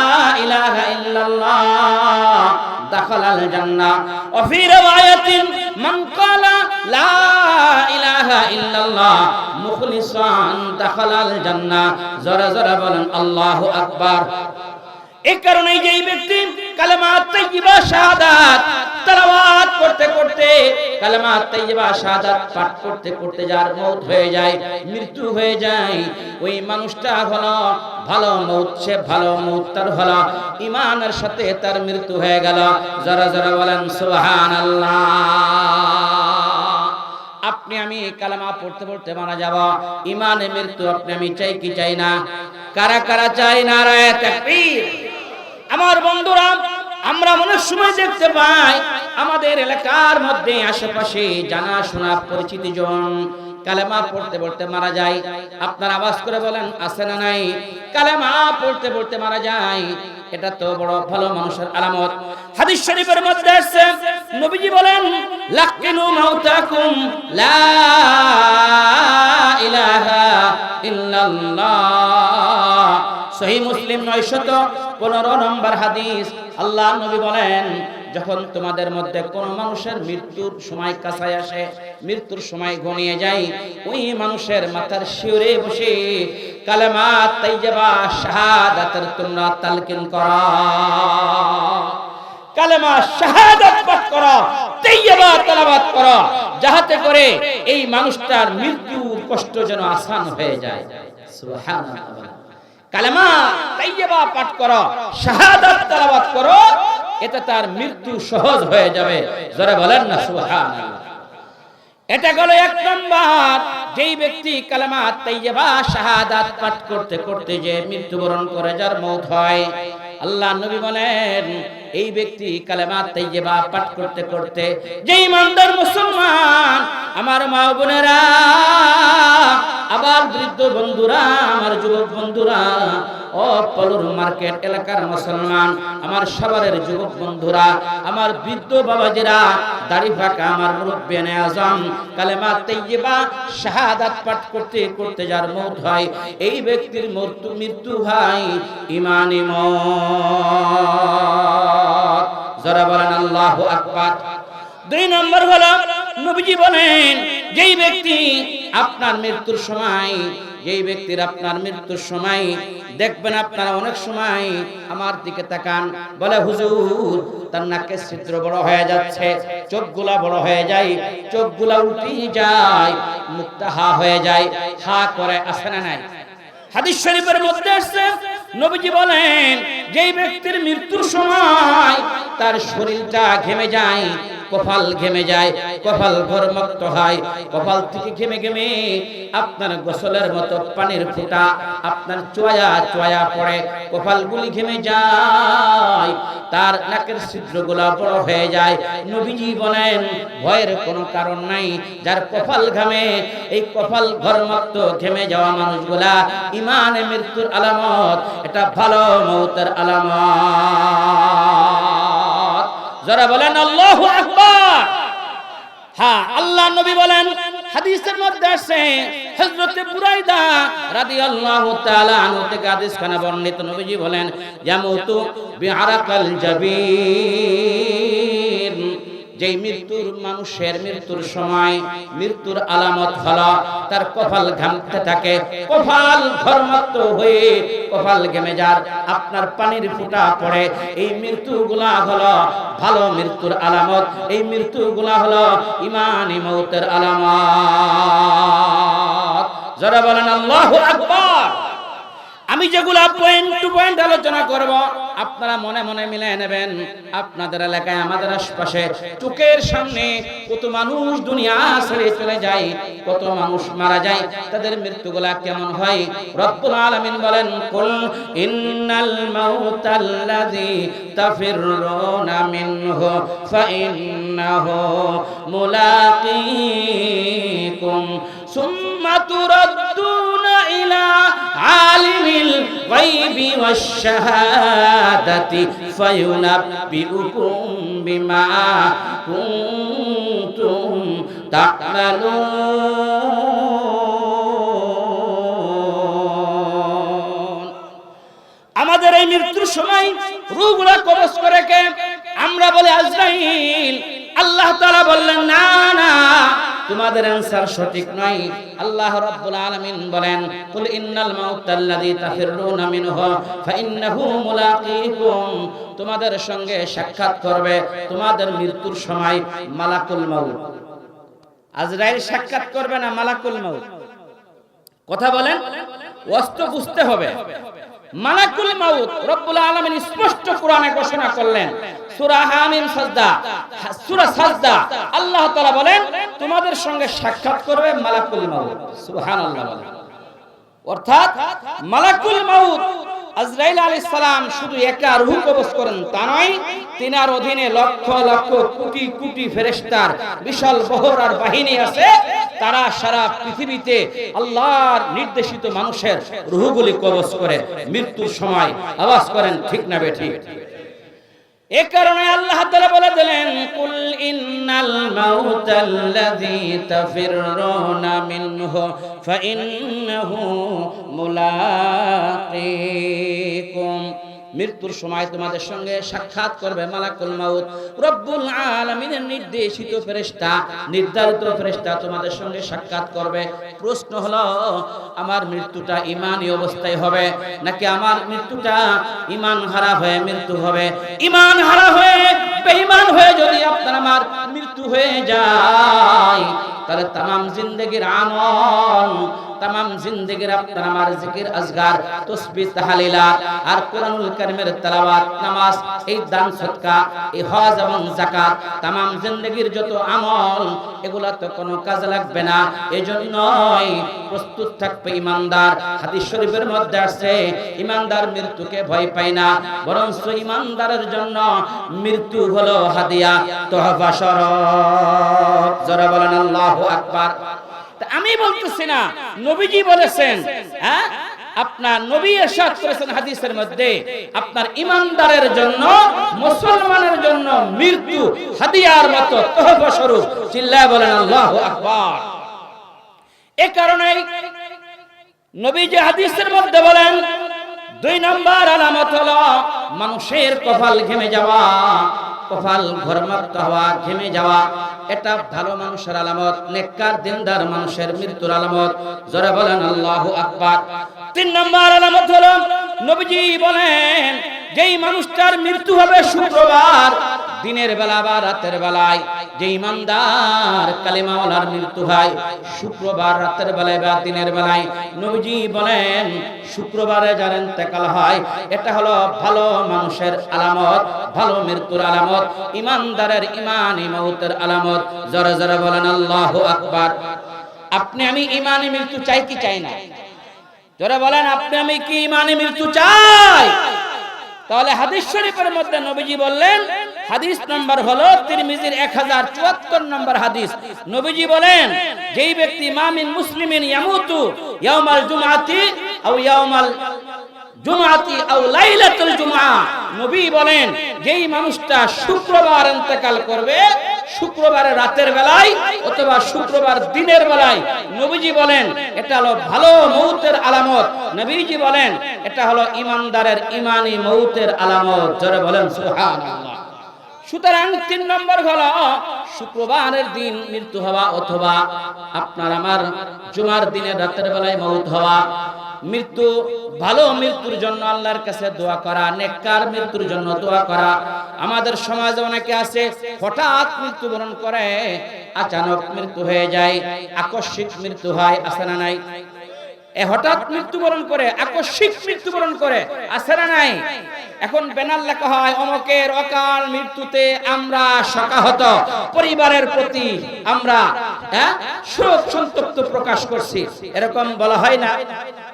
ইলাহা ইল্লাল্লাহ দাখালাল জান্নাহ। ওয়া ফি riwayatin মান ক্বালা লা ইলাহা ইল্লাল্লাহ মুখলিসান দাখালাল জান্নাহ। যারা যারা বলেন আল্লাহু আকবার। এই কারণে যেই ব্যক্তি কালেমা তাইয়্যিবা শাহাদাত তেলাওয়াত করতে করতে, কালেমা তাইয়্যিবা শাহাদাত পাঠ করতে করতে যার মওত হয়ে যায়, মৃত্যু হয়ে যায়, ওই মানুষটা হলো ভালো মওত। সে ভালো মওত তার হলো ঈমানের সাথে তার মৃত্যু হয়ে গেল। যারা যারা বলেন সুবহানাল্লাহ। আপনি আমি কালেমা পড়তে পড়তে মারা যাব, ঈমানে মৃত্যু আপনি আমি চাই কি চাই না? কারা কারা চাই? নারায়ে তাকবীর। আমার বন্ধুরা, আমরা অনেক সময় দেখতে পাই আমাদের এলাকার মধ্যে আশেপাশে জানা শোনা পরিচিত জন কালেমা পড়তে পড়তে মারা যায়। আপনারা আওয়াজ করে বলেন আছে না নাই? কালেমা পড়তে পড়তে মারা যায়, এটা তো বড় ভালো মানুষের আলামত। হাদিস শরীফের মধ্যে আছে, নবীজি বলেন, লাকিনু মাউতাকুম লা ইলাহা ইল্লাল্লাহ। সহিহ মুসলিম 915 নম্বর হাদিস। আল্লাহ নবী বলেন, যখন তোমাদের মধ্যে কোন মানুষের মৃত্যুর সময় কাছে আসে, মৃত্যুর সময় ঘনিয়ে যায়, ওই মানুষের মাথার শিরে বসে কালেমা তাইয়্যিবা শাহাদাতের তোমরা তালকিন করো, কালেমা শাহাদাত পাঠ করো, তাইয়্যিবা তেলাওয়াত করো, যাতে করে এই মানুষটার মৃত্যুর কষ্ট যেন আসান হয়ে যায়। সুবহানাল্লাহ। কালেমা তাইয়্যিবা পাঠ করো, শাহাদাত তেলাওয়াত করো, এতে তার মৃত্যু সহজ হয়ে যাবে। যারা বলেন না সুবহানাল্লাহ। এটা গেল এক নম্বর, যেই ব্যক্তি কালেমা তাইয়্যিবা শাহাদাত পাঠ করতে করতে যে মৃত্যুবরণ করে যার মওত হয়, আল্লাহ নবী বলেন এই ব্যক্তি কালেমা তাইয়্যিবা পাঠ করতে করতে যে ইমানদার মুসলমান, আমার মা বোনেরা, আবার বৃদ্ধ বন্ধুরা, আমার যুবক বন্ধুরা, ও পলুর মার্কেট এলাকার মুসলমান, আমার সাভারের যুবক বন্ধুরা, আমার বৃদ্ধ বাবাজিরা, দাড়ি ফাঁকা আমার মুরব্বিয়ানে আজম, কালেমা তাইয়্যিবা শাহাদাত পাঠ করতে করতে যার মওত হয়, এই ব্যক্তির মৃত্যু হয় ঈমানি মওত। যারা বলেন আল্লাহু আকবার। দুই নম্বর হলো নবীজি বলেন যেই ব্যক্তি আপনার মৃত্যুর সময়, যেই ব্যক্তির আপনার মৃত্যুর সময় দেখবেন আপনারা অনেক সময় আমার দিকে তাকান, বলে হুজুর তার নাকের ছিদ্র বড় হয়ে যাচ্ছে, চোখগুলা বড় হয়ে যায়, চোখগুলা উঠে যায়, মুখটা হা হয়ে যায়, হা করে, আসে না নাই? হাদিস শরীফের মধ্যে আসছে নবীজি বলেন যেই ব্যক্তির মৃত্যুর সময় তার শরীরটা ঘেমে যায়, কপাল ঘেমে যায়, কপাল ঘর্মক্ত হয়, কপাল থেকে ঘেমে ঘেমে আপনার গোসলের মতো পানির ফোঁটা আপনার চোয়া চোয়া পড়ে, কপালগুলি ঘেমে যায়, তার নাকের ছিদ্রগুলা বড় হয়ে যায়। নবীজি বলেন ভয়ের কোনো কারণ নাই, যার কপাল ঘামে, এই কপাল ঘর্মক্ত ঘেমে যাওয়া মানুষগুলা ঈমানে মৃত্যুর আলামত, এটা ভালো মওতের আলামত। যারা বলেন আল্লাহু আকবার। হ্যাঁ, আল্লাহ নবী বলেন হাদিসের মধ্যে আছে, হযরত বুরাইদা রাদিয়াল্লাহু তাআলা আনহু থেকে হাদিসখানা বর্ণিত, নবীজি বলেন ইয়ামুতু বিআরাকাল জাবির, যেই মৃত্যুর মানুষের মৃত্যুর সময় মৃত্যুর আলামত হলো তার কপাল ঘামতে থাকে, কপাল ঘর্মাক্ত হয়ে কপাল ঘেমে যার, আপনার পানির ফোঁটা পড়ে, এই মৃত্যুগুলা হলো ভালো মৃত্যুর আলামত, এই মৃত্যুগুলা হলো ঈমানি মওতের আলামত। যারা বলেন আল্লাহু আকবার। আমি যেগুলা পয়েন্ট টু পয়েন্ট আলোচনা করব আপনারা মনে মনে মিলিয়ে নেবেন। আপনাদের এলাকায়, আমাদের আশপাশে, চোখের সামনে কত মানুষ দুনিয়া ছেড়ে চলে যায়, কত মানুষ মারা যায়, তাদের মৃত্যুগুলা কেমন হয়? রব্বুল আলামিন বলেন কুল ইন্নাল মাউতাল্লাযী তাফিরুনা মিনহু ফাইন্নাহু মুলাকীকুম সুম্মা তুরাদ্দুনা ইলা আলিমিল গায়বি ওয়াশ শাহাদাতি ফায়ুনাব্বিউকুম বিমা কুনতুম তা'মালুন। আমাদের এই মৃত্যুর সময় রূহগুলা কবজ করে কে? আমরা বলি আজরাইল। আল্লাহ তাআলা বললেন না না, তোমাদের आंसर সঠিক নয়। আল্লাহ রাব্বুল আলামিন বলেন কুল ইন্নাল মাউতাল্লাযী তাফিরুনা মিনহু ফাইন্নাহু মুলাকীকুম, তোমাদের সঙ্গে সাক্ষাৎ করবে তোমাদের মৃত্যুর সময় মালাকুল মাউত। আজরাইল সাক্ষাৎ করবে না মালাকুল মাউত? কথা বলেন, ওয়াস্তব বুঝতে হবে। মালাকুল মাউত রব্বুল আলামিন স্পষ্ট কোরআনে ঘোষণা করলেন, সূরা হামিম সাজদা, সূরা সাজদা, আল্লাহ তাআলা বলেন তোমাদের সঙ্গে সাক্ষাৎ করবে মালাকুল মাউত। সুবহানাল্লাহ। অর্থাৎ মালাকুল মাউত আজরাইল আলাইহিস সালাম শুধু একা রূহ কবজ করেন তা নয়, তিনার অধীনে লক্ষ লক্ষ কোটি কোটি ফেরেশতার বিশাল বহর আর বাহিনী আছে, তারা সারা পৃথিবীতে আল্লাহর নির্দেশিত মানুষের রূহগুলি কবজ করে মৃত্যুর সময়। আওয়াজ করেন ঠিক না বেঠিক? এই কারণে আল্লাহ তাআলা বলে দিলেন কুল ইন্নাল মাউতাল্লাযী তাফিরুনা মিনহু ফাইন্নাহু মুলাকীকুম, মৃত্যুর সময় তোমাদের সঙ্গে সাক্ষাৎ করবে মালাকুল মাউত। রব্বুল আলামিনের নির্দেশিত ফেরেশতা, নির্ধারিত ফেরেশতা তোমাদের সঙ্গে সাক্ষাৎ করবে। প্রশ্ন হলো আমার মৃত্যুটা ঈমানি অবস্থায় হবে নাকি আমার মৃত্যুটা ঈমান হারা হয়ে মৃত্যু হবে? ঈমান হারা হয়ে, বেঈমান হয়ে যদি আপনার আমার মৃত্যু হয়ে যায়, তাহলে তামাম জিন্দেগির আমল, তামাম জিন্দেগির আপনার আমার জিকির আজগার তাসবিহ তাহলিলা আর কোরআনুল কারীমের তেলাওয়াত নামাজ এই দান সদকা এই হজ এবং যাকাত তামাম জিন্দেগির যত আমল এগুলা তো কোনো কাজে লাগবে না। এজন্যই প্রস্তুত থাকবে ঈমানদার। হাদিস শরীফের মধ্যে আছে ঈমানদার মৃত্যুকে ভয় পায় না, বরং ঈমানদারের জন্য মৃত্যু হলো হাদিয়া, তোহফা স্বরূপ। যারা বলেন আল্লাহু আকবার। আমি বলতেছি না, নবীজি বলেছেন। হ্যাঁ, আপনার নবী ইরশাদ করেছেন হাদিসের মধ্যে, আপনার ঈমানদারের জন্য, মুসলমানের জন্য মৃত্যু হাদিয়ার মতো তোহফা স্বরূপ। চিল্লায় বলেন আল্লাহু আকবার। এই কারণেই নবীজি হাদিসের মধ্যে বলেন 2 নম্বর আলামত হলো মানুষের কপাল ঘেমে যাওয়া, কপাল ঘর্মাক্ত হওয়া, ঘেমে যাওয়া। এটা ভালো মানুষের আলামত, নেককার দিনদার মানুষের মৃত্যুর আলামত। যারা বলেন আল্লাহু আকবার। 3 নম্বর আলামত হলো নবীজি বলেন যেই মানুষটার মৃত্যু হবে শুক্রবার দিনের বেলা বা রাতের বেলায়, যে ঈমানদার কালিমাওয়ালার মৃত্যু হয় শুক্রবার রাতের বেলায় বা দিনের বেলায়, নবীজি বলেন শুক্রবারে যার ইন্তেকাল হয় এটা হলো ভালো মানুষের আলামত, ভালো মৃত্যুর আলামত, ঈমানদারের ঈমানি মওতের আলামত। যারা যারা বলেন আল্লাহু আকবার। আপনি আমি ঈমানি মৃত্যু চাই কি চাই না? যারা বলেন আপনি আমি কি ঈমানি মৃত্যু চাই? তাহলে হাদিস শরীফের মধ্যে নবীজি বললেন, হাদিস নাম্বার হলো তিরমিজির 1074 নম্বর হাদিস। নবীজি বলেন যেই ব্যক্তি মামিন মুসলিমিন ইয়ামুতু ইয়াউমাল জুমআতি আও ইয়াউমাল জুমআতি আও লাইলাতুল জুমআ, নবী বলেন যেই মানুষটা শুক্রবার ইন্তেকাল করবে, শুক্রবারের রাতের বেলায় অথবা শুক্রবার দিনের বেলায়, নবীজি বলেন এটা হলো ভালো মওতের আলামত। নবীজি বলেন এটা হলো ঈমানদারের ঈমানি মওতের আলামত। যারা বলেন সুবহানাল্লাহ। সুতরাং 3 নম্বর হলো শুক্রবারের দিন মৃত্যু হওয়া অথবা আপনার আমার জুমার দিনের রাতের বেলায় মওত হওয়া। মৃত্যু, ভালো মৃত্যুর জন্য আল্লাহর কাছে দোয়া করা, নেককার মৃত্যুর জন্য দোয়া করা। আমাদের সমাজে অনেকে আছে হঠাৎ মৃত্যুবরণ করে, আচানক মৃত্যু হয়ে যায়, আকস্মিক মৃত্যু হয়, আছে না নাই? হঠাৎ মৃত্যুবরণ করে, আকস্মিক মৃত্যুবরণ করে, আছে না নাই? এখন ব্যানার লেখা হয় অমকের অকাল মৃত্যুতে আমরা শোকাহত, পরিবারের প্রতি আমরা শোক সন্তপ্ত প্রকাশ করছি, এরকম বলা হয় না?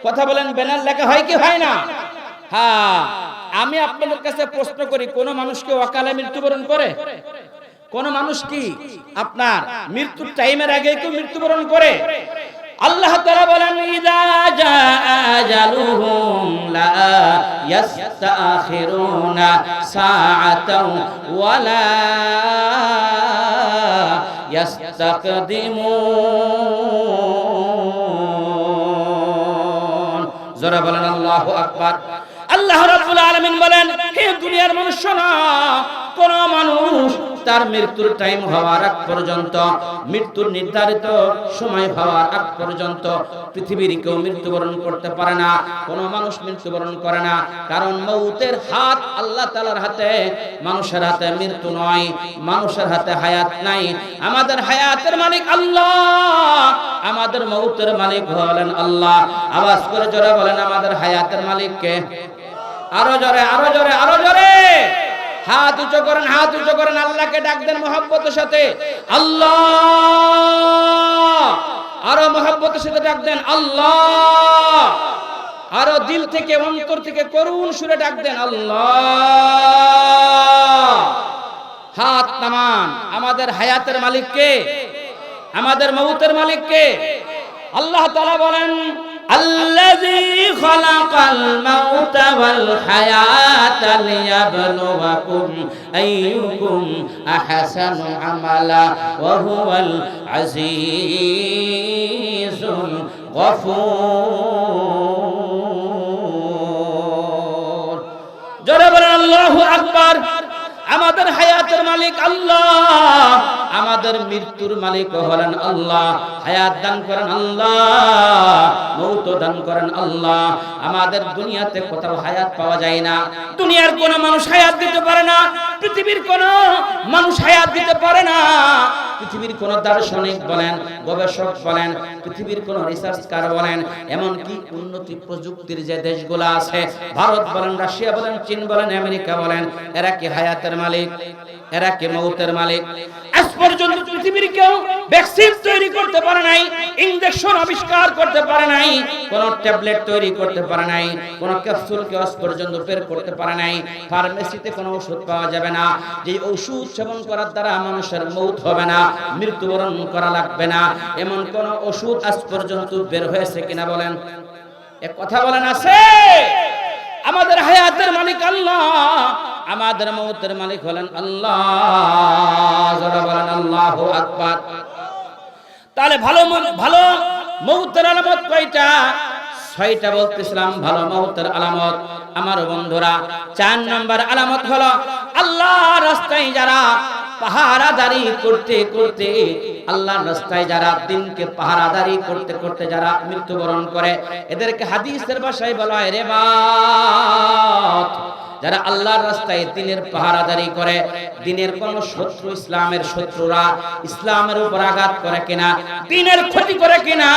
কথা বলেন, ব্যানার লেখা হয় কি হয় না? হ্যাঁ। আমি আপনাদের কাছে প্রশ্ন করি, কোন মানুষ কি অকালে মৃত্যুবরণ করে? কোন মানুষ কি আপনার মৃত্যুর টাইমের আগে কেউ মৃত্যুবরণ করে? আল্লাহ তাআলা বলেন ইযা জাআ আজালুহুম লা ইস্তাখিরুনা সাআতাও ওয়া লা ইস্তাকদিমুন। যারা বলেন আল্লাহু আকবার। আল্লাহ রাব্বুল আলামিন বলেন, হে দুনিয়ার মানুষ শোনো, কোন মানুষ তার মৃত্যুর টাইম হওয়ার আগ পর্যন্ত, মৃত্যুর নির্ধারিত সময় হওয়ার আগ পর্যন্ত পৃথিবীর কেউ মৃত্যুবরণ করতে পারে না, কোন মানুষ মৃত্যুবরণ করে না। কারণ মওতের হাত আল্লাহ তাআলার হাতে, মানুষের হাতে মৃত্যু নয়, মানুষের হাতে হায়াত নাই। আমাদের হায়াতের মালিক আল্লাহ, আমাদের মওতের মালিক হলেন আল্লাহ। আওয়াজ করে জোরে বলেন, আমাদের হায়াতের মালিক কে? আরো জোরে, আরো জোরে, আরো জোরে হাত উঁচু করেন, হাত উঁচু করেন, আল্লাহকে ডাক দেন মহব্বতের সাথে, আল্লাহ। আরো মহব্বতের সাথে ডাক দেন আল্লাহ। আরো দিল থেকে, অন্তর থেকে করুণ সুরে ডাক দেন আল্লাহ। হাত নামান। আমাদের হায়াতের মালিক কে? আমাদের মওতের মালিক কে? আল্লাহ তাআলা বলেন আল্লাযী খালাকাল মাউতা ওয়াল হায়াতা লিয়াবলুয়াকুম আইয়ুকুম আহসানু আমালা ওয়া হুয়াল আজিজুল গফুর। জোরে বলেন আল্লাহু আকবার। আমাদের হায়াতের মালিক আল্লাহ, আমাদের মৃত্যুর মালিক হলেন আল্লাহ। হায়াত দান করেন আল্লাহ, মৌত দান করেন আল্লাহ। আমাদের দুনিয়াতে কোথাও হায়াত পাওয়া যায় না। দুনিয়ার কোন মানুষ হায়াত দিতে পারে না, পৃথিবীর কোন মানুষ হায়াত দিতে পারে না। পৃথিবীর কোন দার্শনিক বলেন, গবেষক বলেন, পৃথিবীর কোন রিসার্চকার বলেন, এমনকি উন্নতি প্রযুক্তির যে দেশগুলো আছে, ভারত বলেন, রাশিয়া বলেন, চীন বলেন, আমেরিকা বলেন, এরা কি হায়াতের মালিক? এরা কি মৌতের মালিক? আজ পর্যন্ত পৃথিবীর কেউ ভ্যাকসিন তৈরি করতে পারে নাই, ইনজেকশন আবিষ্কার করতে পারে নাই, কোন ট্যাবলেট তৈরি করতে পারে নাই, কোন ক্যাপসুল কে আজ পর্যন্ত বের করতে পারে নাই। ফার্মেসিতে কোনো ওষুধ পাওয়া যাবে না যে ওষুধ সেবন করার দ্বারা মানুষের মৌত হবে না, মৃত্যুবরণ করা লাগবে না, এমন কোন ওষুধ আজ পর্যন্ত বের হয়েছে কিনা বলেন? এক কথা বলেন, আছে? আমাদের হায়াতের মালিক আল্লাহ, আমাদের মৌতের মালিক হলেন আল্লাহ। যারা বলেন আল্লাহু আকবার। তাহলে ভালো ভালো মৌতের আলামত কয়টা? 6টা বলতেছিলাম ভালো মৌতের আলামত। আমার বন্ধুরা, 4 নম্বর আলামত হলো আল্লাহর রাস্তায় যারা পাহারাদারি করতে করতে, আল্লাহর রাস্তায় যারা দিনকে পাহারাদারি করতে করতে যারা মৃত্যুবরণ করে, এদেরকে হাদিসের ভাষায় বলা হয় রিবাত। যারা আল্লাহর রাস্তায় দিনের পাহারাদারি করে, দিনের কোন শত্রু, ইসলামের শত্রুরা ইসলামের উপর আঘাত করে কিনা, দিনের ক্ষতি করে কিনা,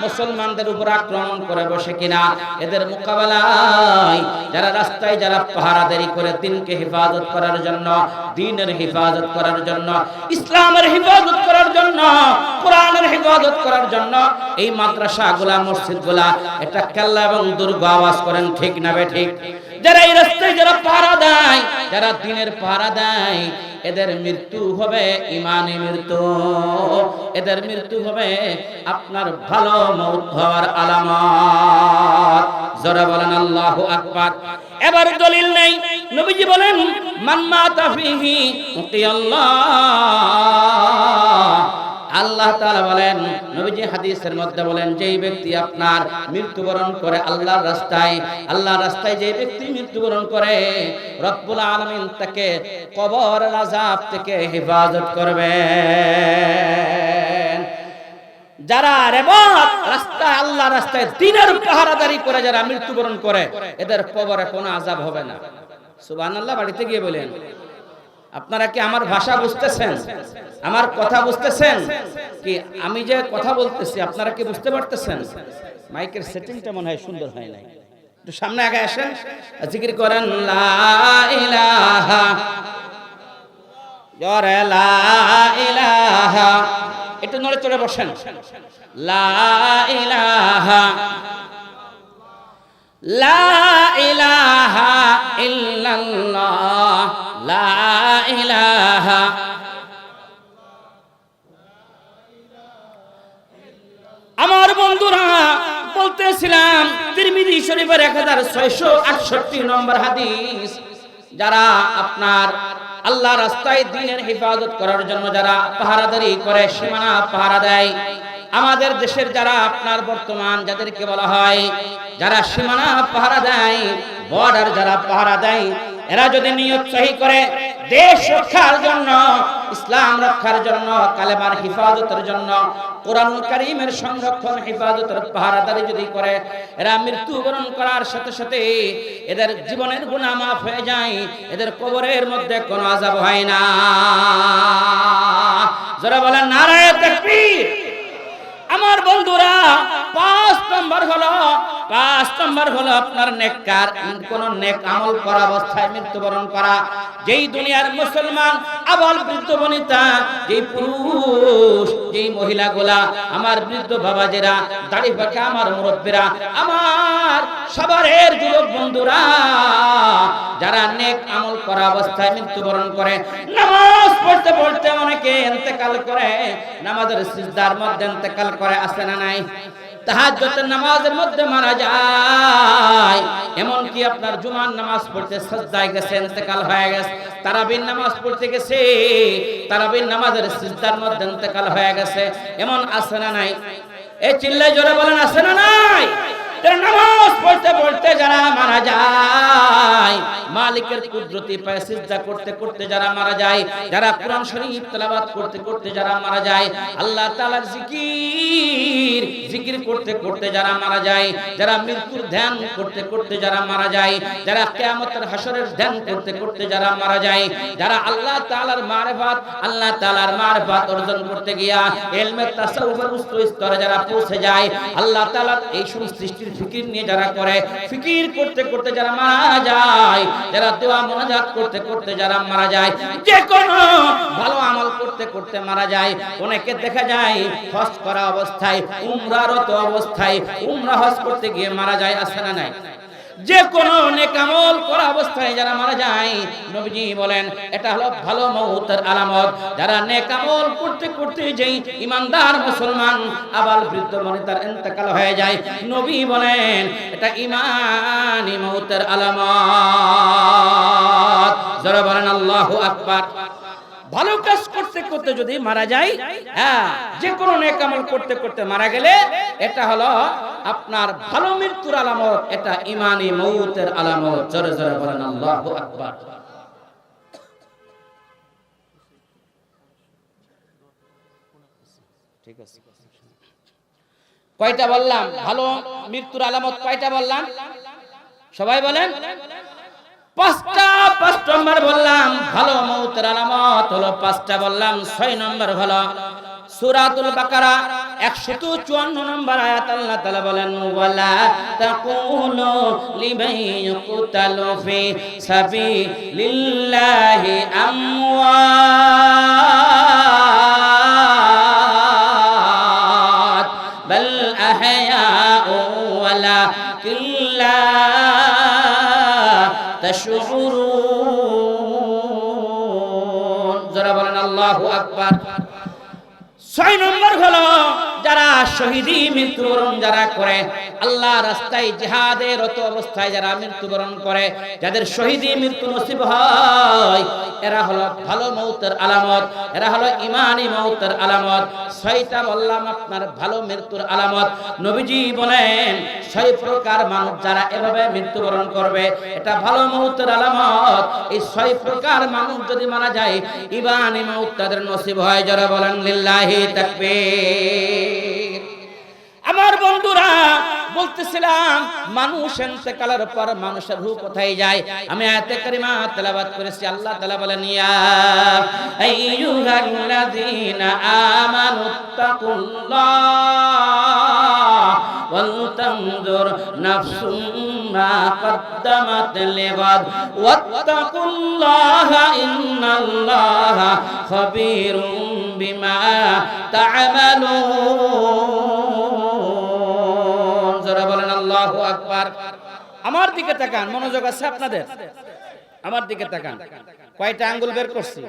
মুসলমানদের উপর আক্রমণ করে বসে কিনা, এদের মোকাবেলায় যারা রাস্তায় যারা পাহারাদারি করে দিনকে হেফাজত করার জন্য, দিনের হেফাজত করার জন্য, ইসলামের হেফাজত করার জন্য, কোরআনের হেফাজত করার জন্য, এই মাদ্রাসাগুলা, মসজিদগুলা এটা কেল্লা এবং দুর্গ আওয়াজ করেন, ঠিক না বেঠিক? যারা এই রাস্তায় যারা পাহারা দেয়, যারা দিনের পাহারা দেয়, এদের মৃত্যু হবে ঈমানি মৃত্যু, এদের মৃত্যু হবে আপনার ভালো মওত হওয়ার আলামত। যারা বলেন আল্লাহু আকবার। এবার দলিল নেই, নবীজি বলেন মান মাতা ফিহি উকিয়াল্লাহ। আল্লাহ তাআলা বলেন, নবীজি হাদিসের মধ্যে বলেন, যেই ব্যক্তি আপনার মৃত্যুবরণ করে আল্লাহর রাস্তায়, আল্লাহর রাস্তায় যে ব্যক্তি মৃত্যুবরণ করে, রব্বুল আলামিন তাকে কবরের আযাব থেকে হেফাজত করবেন। যারা রেবাত রাস্তায়, আল্লাহর রাস্তায় দিনের পাহারাদারি করে যারা মৃত্যুবরণ করে, এদের কবরে কোনো আযাব হবে না। সুবহানাল্লাহ। বাড়িতে গিয়ে বলেন। আপনারা কি আমার ভাষা বুঝতেছেন? আমার কথা বুঝতেছেন? কি আমি যে কথা বলতেছি আপনারা কি বুঝতে পারতেছেন? মাইকের সেটিংটা মনে হয় সুন্দর হয় নাই, একটু সামনে আগে আসেন, জিকির করেন লা ইলাহা, জোরে লা ইলাহা, একটু নড়ে চড়ে বসেন। লা ইলাহা, লা ইলাহা ইল্লাল্লাহ, লা ইলাহা। আমার বন্ধুরা, বলতেছিলাম তিরমিজি শরীফের 1668 নম্বর হাদিস, যারা আপনার আল্লাহ রাস্তায় দ্বীনের হেফাজত করার জন্য যারা পাহারাদারি করে, সীমানা পাহারা দেয়, আমাদের দেশের যারা আপনার বর্তমান যাদেরকে বলা হয় যারা সীমানা পাহারা দেয়, বর্ডার যারা পাহারা দেয়, এরা যদি নিয়ত সহি করে দেশ রক্ষার জন্য, ইসলাম রক্ষার জন্য, কালেমার হেফাজতের জন্য, কোরআনুল কারীমের সংরক্ষণ হেফাজতের পাহারাদারি যদি করে, এরা মৃত্যুবরণ করার সাথে সাথে এদের জীবনের গুনাহ মাফ হয়ে যায়, এদের কবরের মধ্যে কোনো আযাব হয় না। যারা বলেন নারায়ে তাকবীর। আমার বন্ধুরা, 5 নম্বর হলো আপনার নেককার কোন নেক আমল করা অবস্থায় মৃত্যুবরণ করা। যেই দুনিয়ার মুসলমান আবাল বৃদ্ধ বনিতা, যেই পুরুষ, যেই মহিলাগুলা, আমার বৃদ্ধ বাবাজিরা, দাড়ি পাকা আমার মুরব্বীরা, আমার সবারের যুবক বন্ধুরা, যারা নেক আমল করা অবস্থায় মৃত্যুবরণ করে, নামাজ পড়তে পড়তে অনেকে ইন্তেকাল করে, নামাজের সিজদার মধ্যে ইন্তেকাল করে, আছে না নাই? তাহাজ্জুদের নামাজের মধ্যে মারা যায়, এমন কি আপনার জুমার নামাজ পড়তে সিজদায় গেছে, ইন্তেকাল হয়ে গেছে, তারাবির নামাজ পড়তে গেছে, তারাবির নামাজের সিজদার মধ্যে ইন্তেকাল হয়ে গেছে, এমন আছে না নাই? এই চিল্লায় জোরে বলেন, আছে না নাই? যারা নামাজ পড়তে পড়তে যারা মারা যায়, মালিকের কুদরতি পায়ে সিজদা করতে করতে যারা মারা যায়, যারা কোরআন শরীফ তেলাওয়াত করতে করতে যারা মারা যায়, আল্লাহ তাআলার জিকির করতে করতে যারা মারা যায়, যারা মৃত্যুর ধ্যান করতে করতে যারা মারা যায়, যারা কিয়ামতের হাসরের ধ্যান করতে করতে যারা মারা যায়, যারা আল্লাহ তাআলার মারিফাত অর্জন করতে গিয়া ইলমে তাসাউফের উচ্চ স্তরে যারা পৌঁছে যায়, আল্লাহ তাআলার এই সমস্ত সৃষ্টির ফিকির নিয়ে যারা করে, ফিকির করতে করতে যারা মারা যায়, যারা দোয়া মুনাজাত করতে করতে যারা মারা যায়, যে কোনো ভালো আমল করতে করতে মারা যায়। অনেকে দেখা যায় হজ করা অবস্থায়, উমরারত অবস্থায়, উমরা হজ করতে গিয়ে মারা যায়, আছে না নাই? যে কোনো নেক আমল করা অবস্থায় যারা মারা যায়, নবীজি বলেন এটা হলো ভালো মওতের আলামত। যারা নেক আমল করতে করতে যেই ইমানদার মুসলমান আবাল বৃদ্ধ মনে তার ইন্তেকাল হয়ে যায়, নবী বলেন এটা ঈমানি মওতের আলামত। যারা বলেন আল্লাহু আকবার। ভালো কাজ করতে করতে যদি মারা যায়, হ্যাঁ, যে কোনো নেক আমল করতে করতে মারা গেলে এটা হলো আপনার ভালো মৃত্যুর আলামত, এটা ঈমানি মওতের আলামত। জোরে জোরে বলেন আল্লাহু আকবার। ঠিক আছে, কয়টা বললাম? ভালো মৃত্যুর আলামত কয়টা বললাম? সবাই বলেন। পাঁচ নম্বর বললাম ভালো মওতের আলামত হলো পাঁচটা বললাম। 6 নম্বর হলো সূরাতুল বাকারা 154 নম্বর আয়াত, আল্লাহ তাআলা বলেন ওয়ালা তাকুলু লিমান ইয়াকতালু ফি সাবিলিল্লাহি আমওয়াত বাল আহয়াউ ওয়ালাকিন লা তাশউরুন। যারা বলেন আল্লাহু আকবার। 6 নম্বর হলো যারা শহীদি মৃত্যুবরণ যারা করে, আল্লাহ রাস্তায় জিহাদে রত অবস্থায় যারা মৃত্যুবরণ করে, যাদের শহীদি মৃত্যু নসিব হয়, এরা হলো ভালো মওতের আলামত, এরা হলো ঈমানি মওতের আলামত। 6টা বললাম আপনার ভালো মৃত্যুর আলামত। নবীজি বলেন 6 প্রকার মানুষ যারা এভাবে মৃত্যুবরণ করবে এটা ভালো মওতের আলামত। এই 6 প্রকার মানুষ যদি মারা যায়, ঈমানি মওত তাদের নসিব হয়। যারা বলেন লিল্লাহি তাকবীর। আমার বন্ধুরা, বলতেছিলাম মানুষ ইন্তেকালের পর মানুষের রূহ কোথায় যায়? আমি আয়াতে কারিমা তেলাওয়াত করেছি। আল্লাহ তাআলা বলেন ইয়া আইয়ুহাল্লাযীনা আমানুত্তাকুল্লাহ ওয়াল তানজুর নাফসুম মা কদ্দামাত লিগাদ ওয়াত্তাকুল্লাহা ইন্নাল্লাহা খাবীরুম বিমা তা'মালুন। যারা বলেন আল্লাহু আকবার। আমার দিকে তাকান, মনোযোগ আছে আপনাদের? আমার দিকে তাকান। কয়টা আঙ্গুল বের করছি?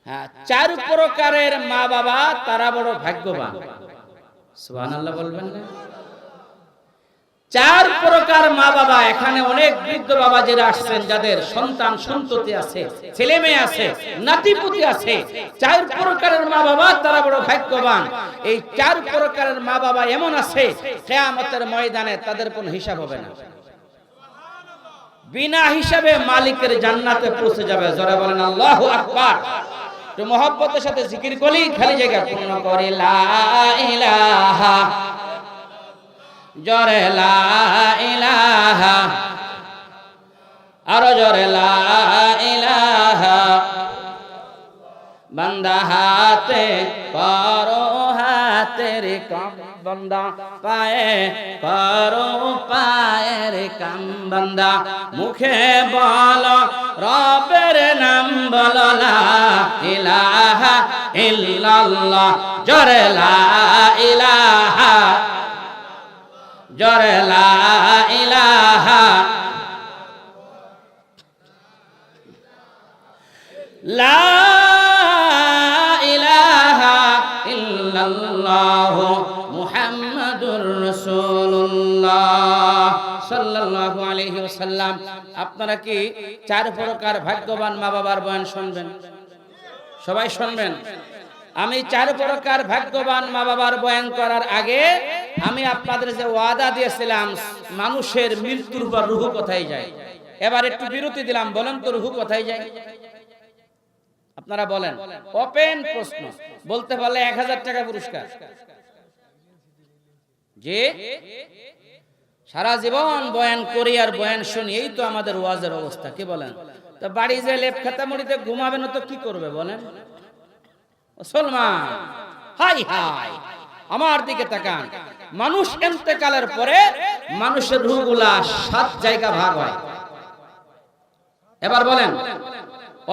হ্যাঁ, 4 প্রকারের মা বাবা তারা বড় ভাগ্যবান। সুবহানাল্লাহ বলবেন না? 4 প্রকার মা বাবা। এখানে অনেক বৃদ্ধ বাবা যারা আসছেন, যাদের সন্তান সন্ততি আছে, ছেলে মেয়ে আছে, নাতিপুতি আছে, 4 প্রকারের মা বাবা তারা বড় ভাগ্যবান। এই 4 প্রকারের মা বাবা এমন আছে, কিয়ামতের ময়দানে তাদের কোনো হিসাব হবে না, বিনা হিসাবে মালিকের জান্নাতে পৌঁছে যাবে। যারা বলেন আল্লাহু আকবার। তো মহব্বতের সাথে জিকির করি, খালি জায়গা পূর্ণ করে লা ইলাহা, জোরে লা ইলাহা, আরো জোরে লা ইলাহা। বান্দা হাতে করো হাতের কাম, বান্দা পায়ে করো পায়ের কাম, বান্দা মুখে বলো রবের নাম, বলো লা ইলাহা ইল্লাল্লাহ, জোরে লা ইলাহা, জোরে লা ইলাহা, লা ইলাহা ইল্লাল্লাহ মুহাম্মাদুর রাসূলুল্লাহ সাল্লাল্লাহু আলাইহি ওয়াসাল্লাম। আপনারা কি 4 প্রকার ভাগ্যবান মা বাবার বয়ান শুনবেন? সবাই শুনবেন। আমি 4 প্রকার ভাগ্যবান মা বাবার বয়ান করার আগে আমি আপনাদের যে ওয়াদা দিয়েছিলাম মানুষের মৃত্যুর পর রূহ কোথায় যায়, এবার একটু বিরতি দিলাম, বলেন তো রূহ কোথায় যায়? আপনারা বলেন, ওপেন প্রশ্ন, বলতে পারলে 1000 টাকা পুরস্কার। যে সারা জীবন বয়ান করি আর বয়ান শুনি, এই তো আমাদের ওয়াজের অবস্থা, কি বলেন? তো বাড়ি যে লেপ খাতা মুড়িতে ঘুমাবে না তো কি করবে বলেন মুসলমান? হাই হাই, আমার দিকে তাকান। মানুষ ইন্তেকালের পরে মানুষের রূহগুলা 7 জায়গা ভাগ হয়। এবার বলেন,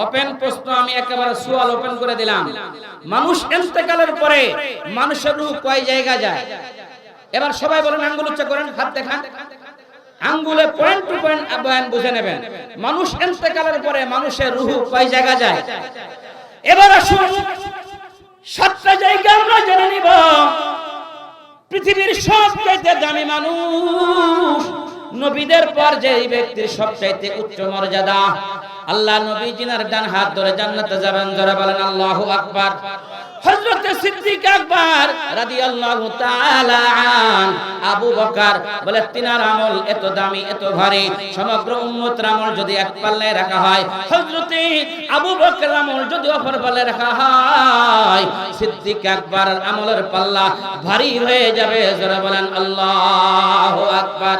ওপেন প্রশ্ন, আমি একেবারে সুয়াল ওপেন করে দিলাম, মানুষ ইন্তেকালের পরে মানুষের রূহ কয় জায়গা যায়? এবার সবাই বলেন, আঙ্গুল উচ্চ করেন, হাত দেখান, আঙ্গুলে পয়েন্ট টু পয়েন্ট বয়ান বুঝে নেবেন। মানুষ ইন্তেকালের পরে মানুষের রূহ কয় জায়গা যায়? এবার আসুন 7টা জায়গা আমরা জেনে নিব। পৃথিবীর সবচেয়ে দামি মানুষ, নবীদের পর যে ব্যক্তির সবচেয়ে উচ্চ মর্যাদা, আল্লাহ নবী জিনার ডান হাত ধরে জান্নাতে যাবেন, যারা বলেন আল্লাহু আকবার। হযরত সিদ্দিক আকবর রাদিয়াল্লাহু তাআলা আন, আবু বকর বলে তিনার আমল এত দামি, এত ভারী, সমগ্র উম্মতের আমল যদি এক পাল্লায় রাখা হয়, হযরত আবু বকর আমল যদি অপর পাল্লায় রাখা হয়, সিদ্দিক আকবরের আমলের পাল্লা ভারী হয়ে যাবে, যারা বলেন আল্লাহু আকবার।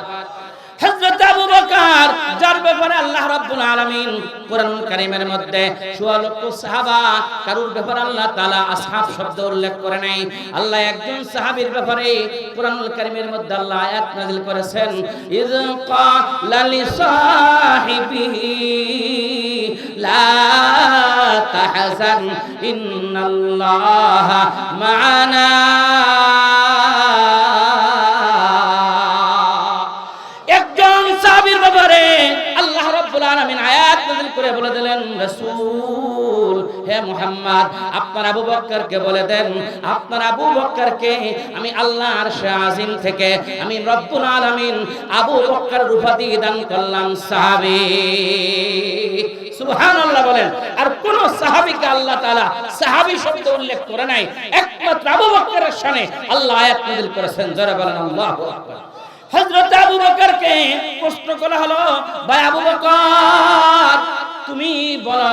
হযরত আবু বকর, যার ব্যাপারে আল্লাহ রাব্বুল আলামিন কোরআনুল কারীমের মধ্যে 16 লক্ষ সাহাবা, কারুর ব্যাপারে আল্লাহ তাআলা আসহাব শব্দ উল্লেখ করে নাই। আল্লাহ একজন সাহাবীর ব্যাপারে কোরআনুল কারীমের মধ্যে আল্লাহ আয়াত নাযিল করেছেন, ইয ক্বালা লিসাহিবিহি লা তাহজান ইন্নাল্লাহা মা'ানা। আল্লাহ রাব্বুল আলামিন আয়াত নাযিল করে বলে দিলেন, রাসূল হে মুহাম্মদ, আপনার আবু বকরকে বলে দেন, আপনার আবু বকরকে আমি আল্লাহ আরশে আজিম থেকে আমি রব্বুল আলামিন আবু বকরের উপাধি দান করলাম সাহাবী। সুবহানাল্লাহ বলেন। আর কোন সাহাবীকে আল্লাহ তাআলা সাহাবী শব্দ উল্লেখ করে নাই, একমাত্র আবু বকরের শানে আল্লাহ আয়াত নাযিল করেছেন, যারা বলেন আল্লাহু আকবার। হযরত আবু বকরকে প্রশ্ন করা হলো, ভাই আবু বকর তুমি বলো।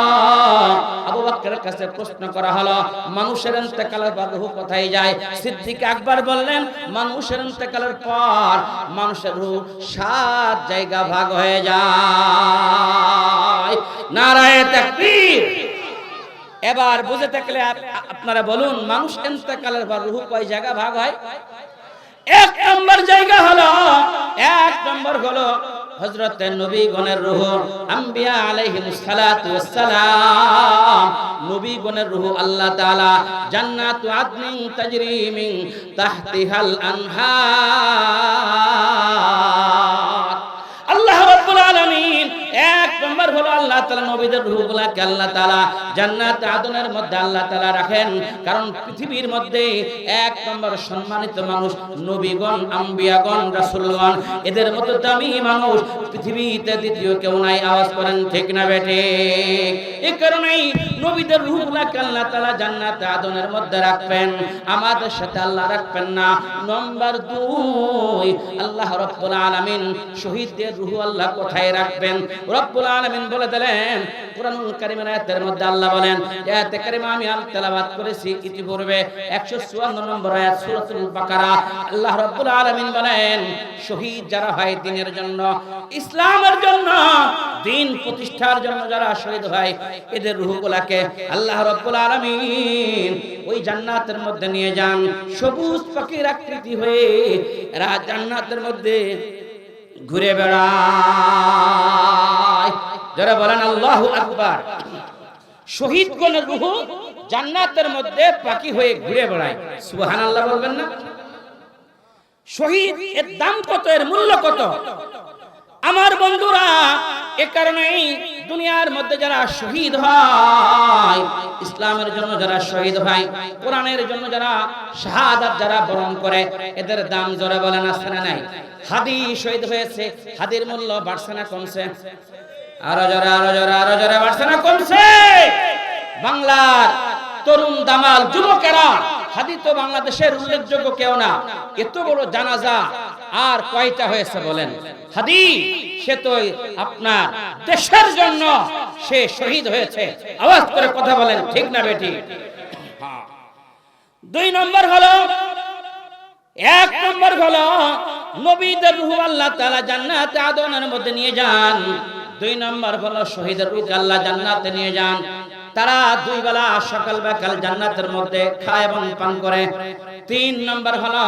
আবু বকরের কাছে প্রশ্ন করা হলো, মানুষের ইন্তেকালের পর রূহ কোথায় যায়? সিদ্দিক আকবর বললেন, মানুষের ইন্তেকালের পর মানুষের রূহ 7 জায়গা ভাগ হয়ে যায়। নারায়ে তাকবীর। এবার বুঝে থাকলে আপনারা বলুন, মানুষ ইন্তেকালের পর রূহ কয় জায়গা ভাগ হয়? 1 নম্বর জায়গা হলো, 1 নম্বর হলো হযরতে নবীগণের রূহ, আম্বিয়া আলাইহিমুস সালাতু ওয়াস সালাম, নবীগণের রূহ আল্লাহ তাআলা জান্নাতু আদনিন তাজরি মিন তাহতিহাল আনহার। আল্লাহ রাব্বুল আলামিন 1 নম্বর হলো আল্লাহ তাআলা নবীদের রূহগুলোকে আল্লাহ তাআলা জান্নাতে আদনের মধ্যে আল্লাহ তাআলা রাখেন, কারণ পৃথিবীর মধ্যে 1 নম্বর সম্মানিত মানুষ নবীগণ, আম্বিয়াগণ, রাসূলগণ, এদের মতো দামি মানুষ পৃথিবীতে দ্বিতীয় কেউ নাই। আওয়াজ করেন ঠিক না বেঠিক? এই কারণেই নবীদের রূহগুলোকে আল্লাহ তাআলা জান্নাতে আদনের মধ্যে রাখবেন, আমাদের সাথে আল্লাহ রাখবেন না। নম্বর 2, আল্লাহ রাব্বুল আলামিন শহীদদের রূহ আল্লাহ কোথায় রাখবেন? রব্বুল আলামিন বলে দিলেন কুরআনুল কারীমের আয়াতের মধ্যে, আল্লাহ বলেন, আয়াতে কারিমা আমি তেলাওয়াত করেছি ইতিপূর্বে 154 নম্বর আয়াত সূরাতুল বাকারা। আল্লাহ রাব্বুল আলামিন বলেন, শহীদ যারা হয় দ্বীনের জন্য, ইসলামের জন্য, দ্বীন প্রতিষ্ঠার জন্য যারা শহীদ হয়, এদের রূহগুলোকে আল্লাহ রাব্বুল আলামিন ওই জান্নাতের মধ্যে নিয়ে যান, সবুজ পাখির আকৃতি হয়ে এরা জান্নাতের মধ্যে ঘুরে বেড়ায়। যারা বলেন আল্লাহু আকবার। শহীদগণের রূহ জান্নাতের মধ্যে পাখি হয়ে ঘুরে বেড়ায়, সুবহানাল্লাহ বলবেন না? শহীদ এর দাম কত, এর মূল্য কত? আমার বন্ধুরা, এ কারণেই দুনিয়ার মধ্যে যারা শহীদ হয়, ইসলামের জন্য যারা শহীদ হয়, কোরআনের জন্য যারা শাহাদাত যারা বরণ করে, এদের দাম জোরে বলেন আছে না নাই? হাদি শহীদ হয়েছে, হাদির মূল্য বাড়ছে না কমছে? আরো জোরে, আরো জোরে, আরো জোরে, বাড়ছে না কমছে? বাংলার তরুণ দামাল যুবকেরা হাদি তো বাংলাদেশের উল্লেখযোগ্য কেউ না, এত বড় জানাজা আর কয়টা হয়েছে বলেন? হাদি সে তো আপনার দেশের জন্য সে শহীদ হয়েছে। আওয়াজ করে কথা বলেন, ঠিক না বেটি? দুই নম্বর হলো, এক নম্বর হলো নবীদের রূহ আল্লাহ তাআলা জান্নাতে আদনের মধ্যে নিয়ে যান। দুই নম্বর হলো শহীদের রূহ আল্লাহ জান্নাতে নিয়ে যান। তারা দুই বেলা সকাল বিকাল জান্নাতের মধ্যে খায় এবং পান করে। তিন নম্বর হলো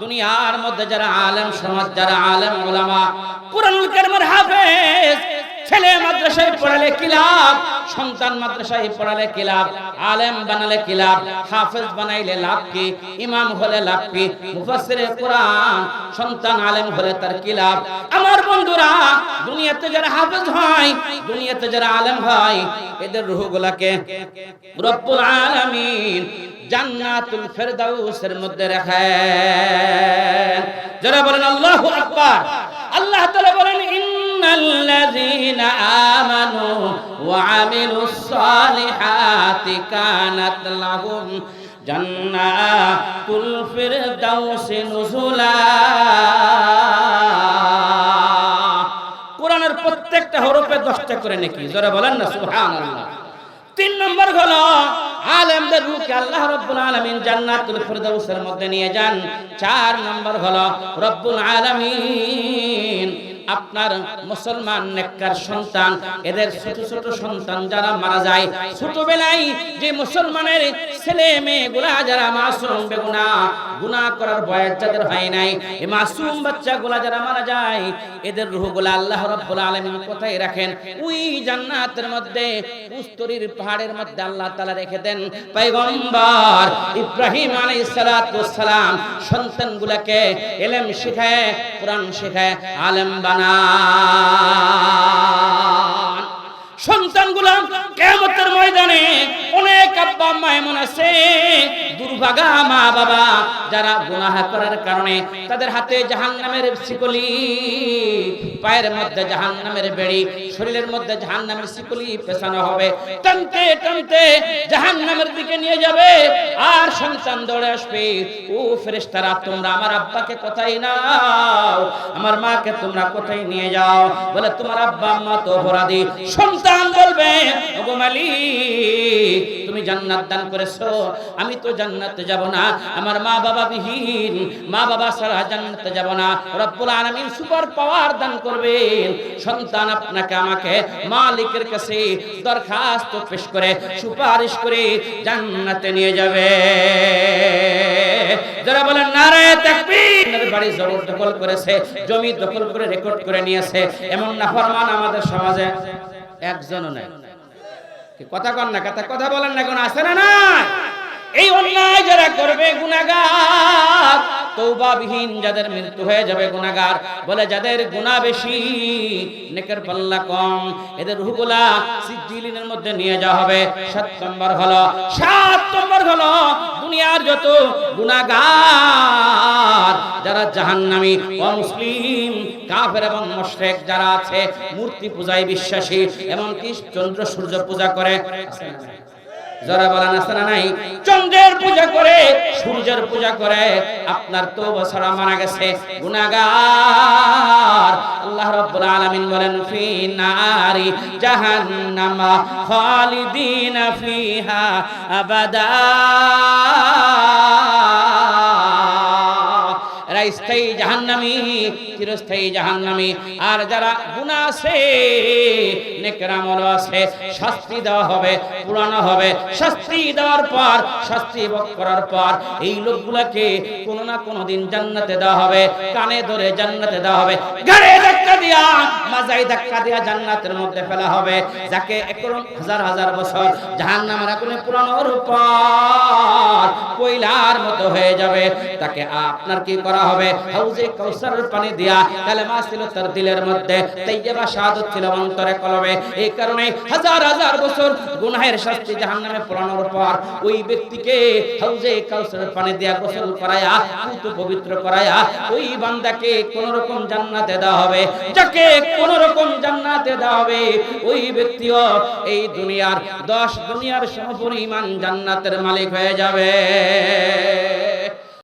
দুনিয়ার মধ্যে যারা আলেম সমাজ, যারা আলেম উলামা, কুরআনুল কারীমের হাফেজ, ছেলে মাদ্রাসায় পড়ালে কি লাভ, সন্তান মাদ্রাসায় পড়ালে কি লাভ, আলেম বানালে কি লাভ, হাফেজ বানাইলে লাভ কি, ইমাম হলে লাভ কি, মুফাসসিরে কোরআন সন্তান আলেম হলে তার কি লাভ? আমার বন্ধুরা, দুনিয়াতে যারা হাফেজ হয়, দুনিয়াতে যারা আলেম হয়, এদের রূহগুলোকে রব্বুল আলামিন জান্নাতুল ফেরদাউসের মধ্যে রাখেন। যারা বলেন আল্লাহু আকবার। আল্লাহ তাআলা বলেন ইন্নাল্লাযীনা আমানু ওয়া আমিলুস সালিহাতি কানাত লাহুম জান্নাতুল ফিরদাউসি নুজুলা। কোরআনের প্রত্যেকটা হরফে 10টা করে নেকি। যারা বলেন না সুবহানাল্লাহ। তিন নম্বর হলো আলেমদের রূহকে আল্লাহ রাব্বুল আলামিন জান্নাতুল ফিরদাউসের মধ্যে নিয়ে যান। চার নম্বর হলো রব্বুল আলামিন আপনার মুসলমান নেককার সন্তান, এদের ছোট ছোট সন্তান যারা মারা যায়, ছোটবেলায় যে মুসলমানের ছেলে মেয়েগুলা যারা মাসুম বেগুনাহ, গুনাহ করার বয়স যাদের হয় নাই, এই মাসুম বাচ্চাগুলা যারা মারা যায়, এদের রূহগুলা আল্লাহ রাব্বুল আলামিন কোথায় রাখেন? ওই জান্নাতের মধ্যে, উস্তরীর পাহাড়ের মধ্যে আল্লাহ তাআলা রেখে দেন। পয়গম্বর ইব্রাহিম আলাইহিস সালাতু ওয়াস সালাম সন্তানগুলাকে ইলম শিখায়, কোরআন শিখায়, আলেম বানান। সন্তানগুলা কিয়ামতের ময়দানে অনেক আব্বা আম্মা এমন আছে, দুর্ভাগা মা বাবা, যারা গুনাহ করার কারণে তাদের হাতে জাহান্নামের শিকলি, পায়ের মধ্যে জাহান্নামের বেড়ি, শরীরের মধ্যে জাহান্নামের শিকলি পেছানো হবে, টানতে টানতে জাহান্নামের দিকে নিয়ে যাবে। আর সন্তান দৌড়ে আসবে, ও ফেরেশতারা, তোমরা আমার আব্বাকে কোথায় নাও, আমার মাকে তোমরা কোথায় নিয়ে যাও? বলে তোমার আব্বা আম্মা তো অপরাধী। সন্তান বলবে, ওগো মালিক, তুমি জান্নাত দান করেছো, আমি তো জান্নাতে যাব না, আমার মা বাবা বিহীন, মা বাবা ছাড়া জান্নাতে যাব না। রব্বুল আলামিন সুপার পাওয়ার দান করবেন, সন্তান আপনাকে আমাকে মালিকের কাছে দরখাস্ত পেশ করে, সুপারিশ করে জান্নাতে নিয়ে যাবে। যারা বলেন নারায়ে তাকবীর, বাড়ি জবর দখল করেছে, জমি দখল করে রেকর্ড করে নিয়েছে, এমন নাফরমান আমাদের সমাজে একজনও নাই। কথা কন না, কথা বলেন না, কোন আছে না? না, এই অন্যায় যারা করবে, গুনাহগার, তওবাবিহীন যাদের মৃত্যু হয়ে যাবে, গুনাহগার বলে যাদের গুনাহ বেশি, নেকের পাল্লা কম, এদের রূহগুলা সিজিলিনের মধ্যে নিয়ে যাওয়া হবে। 7 নম্বর হলো দুনিয়ার যত গুনাহগার, যারা জাহান্নামী, অমুসলিম, কাফের এবং মুশরিক যারা আছে, মূর্তি পূজায় বিশ্বাসী, এমনকি চন্দ্র সূর্য পূজা করে, যারা বলেন আছে না নাই, চন্দ্রের পূজা করে, সূর্যের পূজা করে, আপনার তওবা ছাড়া মারা গেছে, গুনাহগার। আল্লাহ রাব্বুল আলামিন বলেন ফি নারি জাহান্নামা খালিদিনা ফিহা আবাদা। এরা স্থায়ী জাহান্নামী, চিরস্থায়ী জাহান্নামী। আর যারা গুনাহ আছে, নেকের আমল আছে, শাস্তি দেওয়া হবে, পুরানো হবে। শাস্তি দেওয়ার পর, শাস্তি ভোগ করার পর এই লোকগুলোকে কোনো না কোনো দিন জান্নাতে দেওয়া হবে, কানে ধরে জান্নাতে দেওয়া হবে, গাড়ে ধাক্কা দিয়া, মাজায় ধাক্কা দিয়া জান্নাতের মধ্যে ফেলা হবে। যাকে 1000 বছর জাহান্নামের আগুনে পুরানোর পর কয়লার মতো হয়ে যাবে, তাকে আপনার কি করা হবে হাউজে কাউসারের পানি দিয়া। কালেমা ছিল তার দিলের মধ্যে, তাইয়্যিবা শাহাদাত ছিল অন্তরে কলবে। এই কারণে হাজার হাজার বছর গুনাহের শাস্তি জাহান্নামে পোড়ানোর পর ওই ব্যক্তিকে হাউজে কাউসারের পানি দিয়া গোসল করায়া পুত পবিত্র করায়া ওই বান্দাকে কোন রকম জান্নাতে দেওয়া হবে। যাকে কোন রকম জান্নাতে দেওয়া হবে ওই ব্যক্তিও এই দুনিয়ার 10 দুনিয়ার সমপরিমাণ জান্নাতের মালিক হয়ে যাবে।